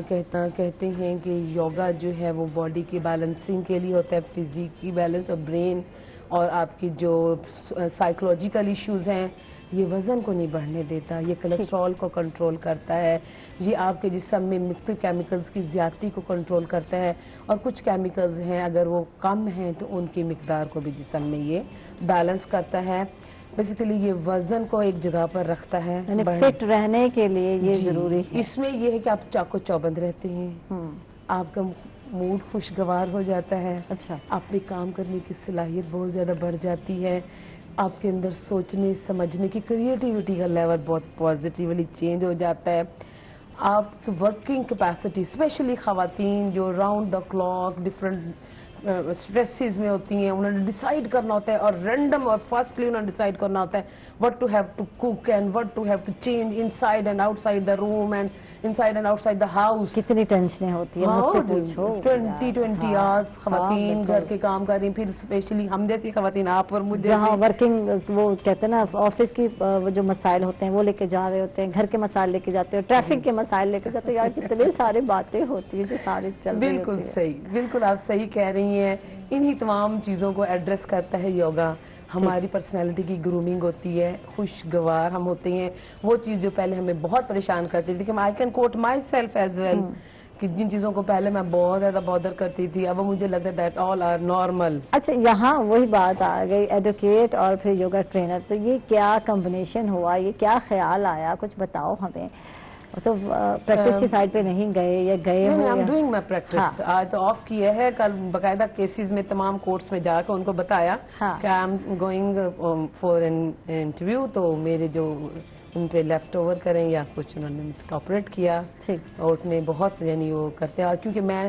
کہتے ہیں کہ یوگا جو ہے وہ باڈی کی بیلنسنگ کے لیے ہوتا ہے, فزیک کی بیلنس اور برین اور آپ کی جو سائیکولوجیکل ایشوز ہیں, یہ وزن کو نہیں بڑھنے دیتا, یہ کولیسٹرول کو کنٹرول کرتا ہے, یہ آپ کے جسم میں مختلف کیمیکلز کی زیادتی کو کنٹرول کرتا ہے, اور کچھ کیمیکلز ہیں اگر وہ کم ہیں تو ان کی مقدار کو بھی جسم میں یہ بیلنس کرتا ہے. بیسیکلی یہ وزن کو ایک جگہ پر رکھتا ہے, فٹ رہنے کے لیے یہ ضروری ہے. اس میں یہ ہے کہ آپ چاقو چوبند رہتے ہیں, آپ کا موڈ خوشگوار ہو جاتا ہے, آپ میں کام کرنے کی صلاحیت بہت زیادہ بڑھ جاتی ہے, آپ کے اندر سوچنے سمجھنے کی کریٹیوٹی کا لیول بہت پازیٹیولی چینج ہو جاتا ہے. آپ ورکنگ کیپیسٹی اسپیشلی خواتین جو round the clock different stresses میں ہوتی ہیں, انہوں نے ڈیسائیڈ کرنا ہوتا ہے اور رینڈم اور فاسٹلی انہوں نے ڈیسائیڈ کرنا ہوتا ہے what to have to cook and what to have to change inside and outside the room and inside and outside the house. کتنی ٹینشنیں ہوتی ہیں, مجھ سے پوچھو. 20 hours خواتین گھر کے کام کر رہی ہیں, پھر اسپیشلی ہم جیسی خواتین, آپ اور مجھے جہاں ورکنگ وہ کہتے ہیں نا آفس کی جو مسائل ہوتے ہیں وہ لے کے جا رہے ہوتے ہیں, گھر کے مسائل لے کے جاتے ہیں, ٹریفک کے مسائل لے کے جاتے ہیں, یار کتنے سارے باتیں ہوتی ہیں جو سارے چل رہی. بالکل صحیح, بالکل آپ صحیح کہہ رہی ہیں. انہی تمام چیزوں کو ایڈریس کرتا ہے یوگا. ہماری پرسنالٹی کی گرومنگ ہوتی ہے, خوشگوار ہم ہوتے ہیں. وہ چیز جو پہلے ہمیں بہت پریشان کرتی تھی, کہ I can quote myself as well, کہ جن چیزوں کو پہلے میں بہت زیادہ بادر کرتی تھی, اب مجھے لگتا ہے دیٹ آل آر نارمل. اچھا, یہاں وہی بات آ گئی, ایڈوکیٹ اور پھر یوگا ٹرینر, تو یہ کیا کمبینیشن ہوا, یہ کیا خیال آیا, کچھ بتاؤ ہمیں. تو پریکٹس کی سائڈ پہ نہیں گئے یا گئے ہو؟ I'm doing my practice. آج تو آف کیا ہے, کل باقاعدہ کیسز میں تمام کورٹس میں جا کے ان کو بتایا کہ I am going for an interview, تو میرے جو ان پہ لیفٹ اوور کریں یا کچھ انہوں نے کوآپریٹ کیا, کورٹ نے بہت یعنی وہ کرتے ہیں. اور کیونکہ میں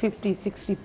50-60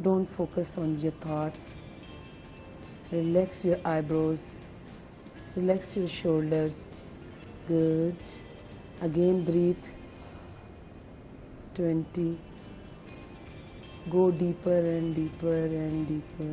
Don't focus on your thoughts. Relax your eyebrows. Relax your shoulders. Good. Again breathe. 20. Go deeper and deeper and deeper.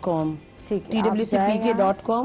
.com, twcpk.com,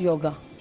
.yoga,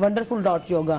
wonderful.yoga।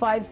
5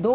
2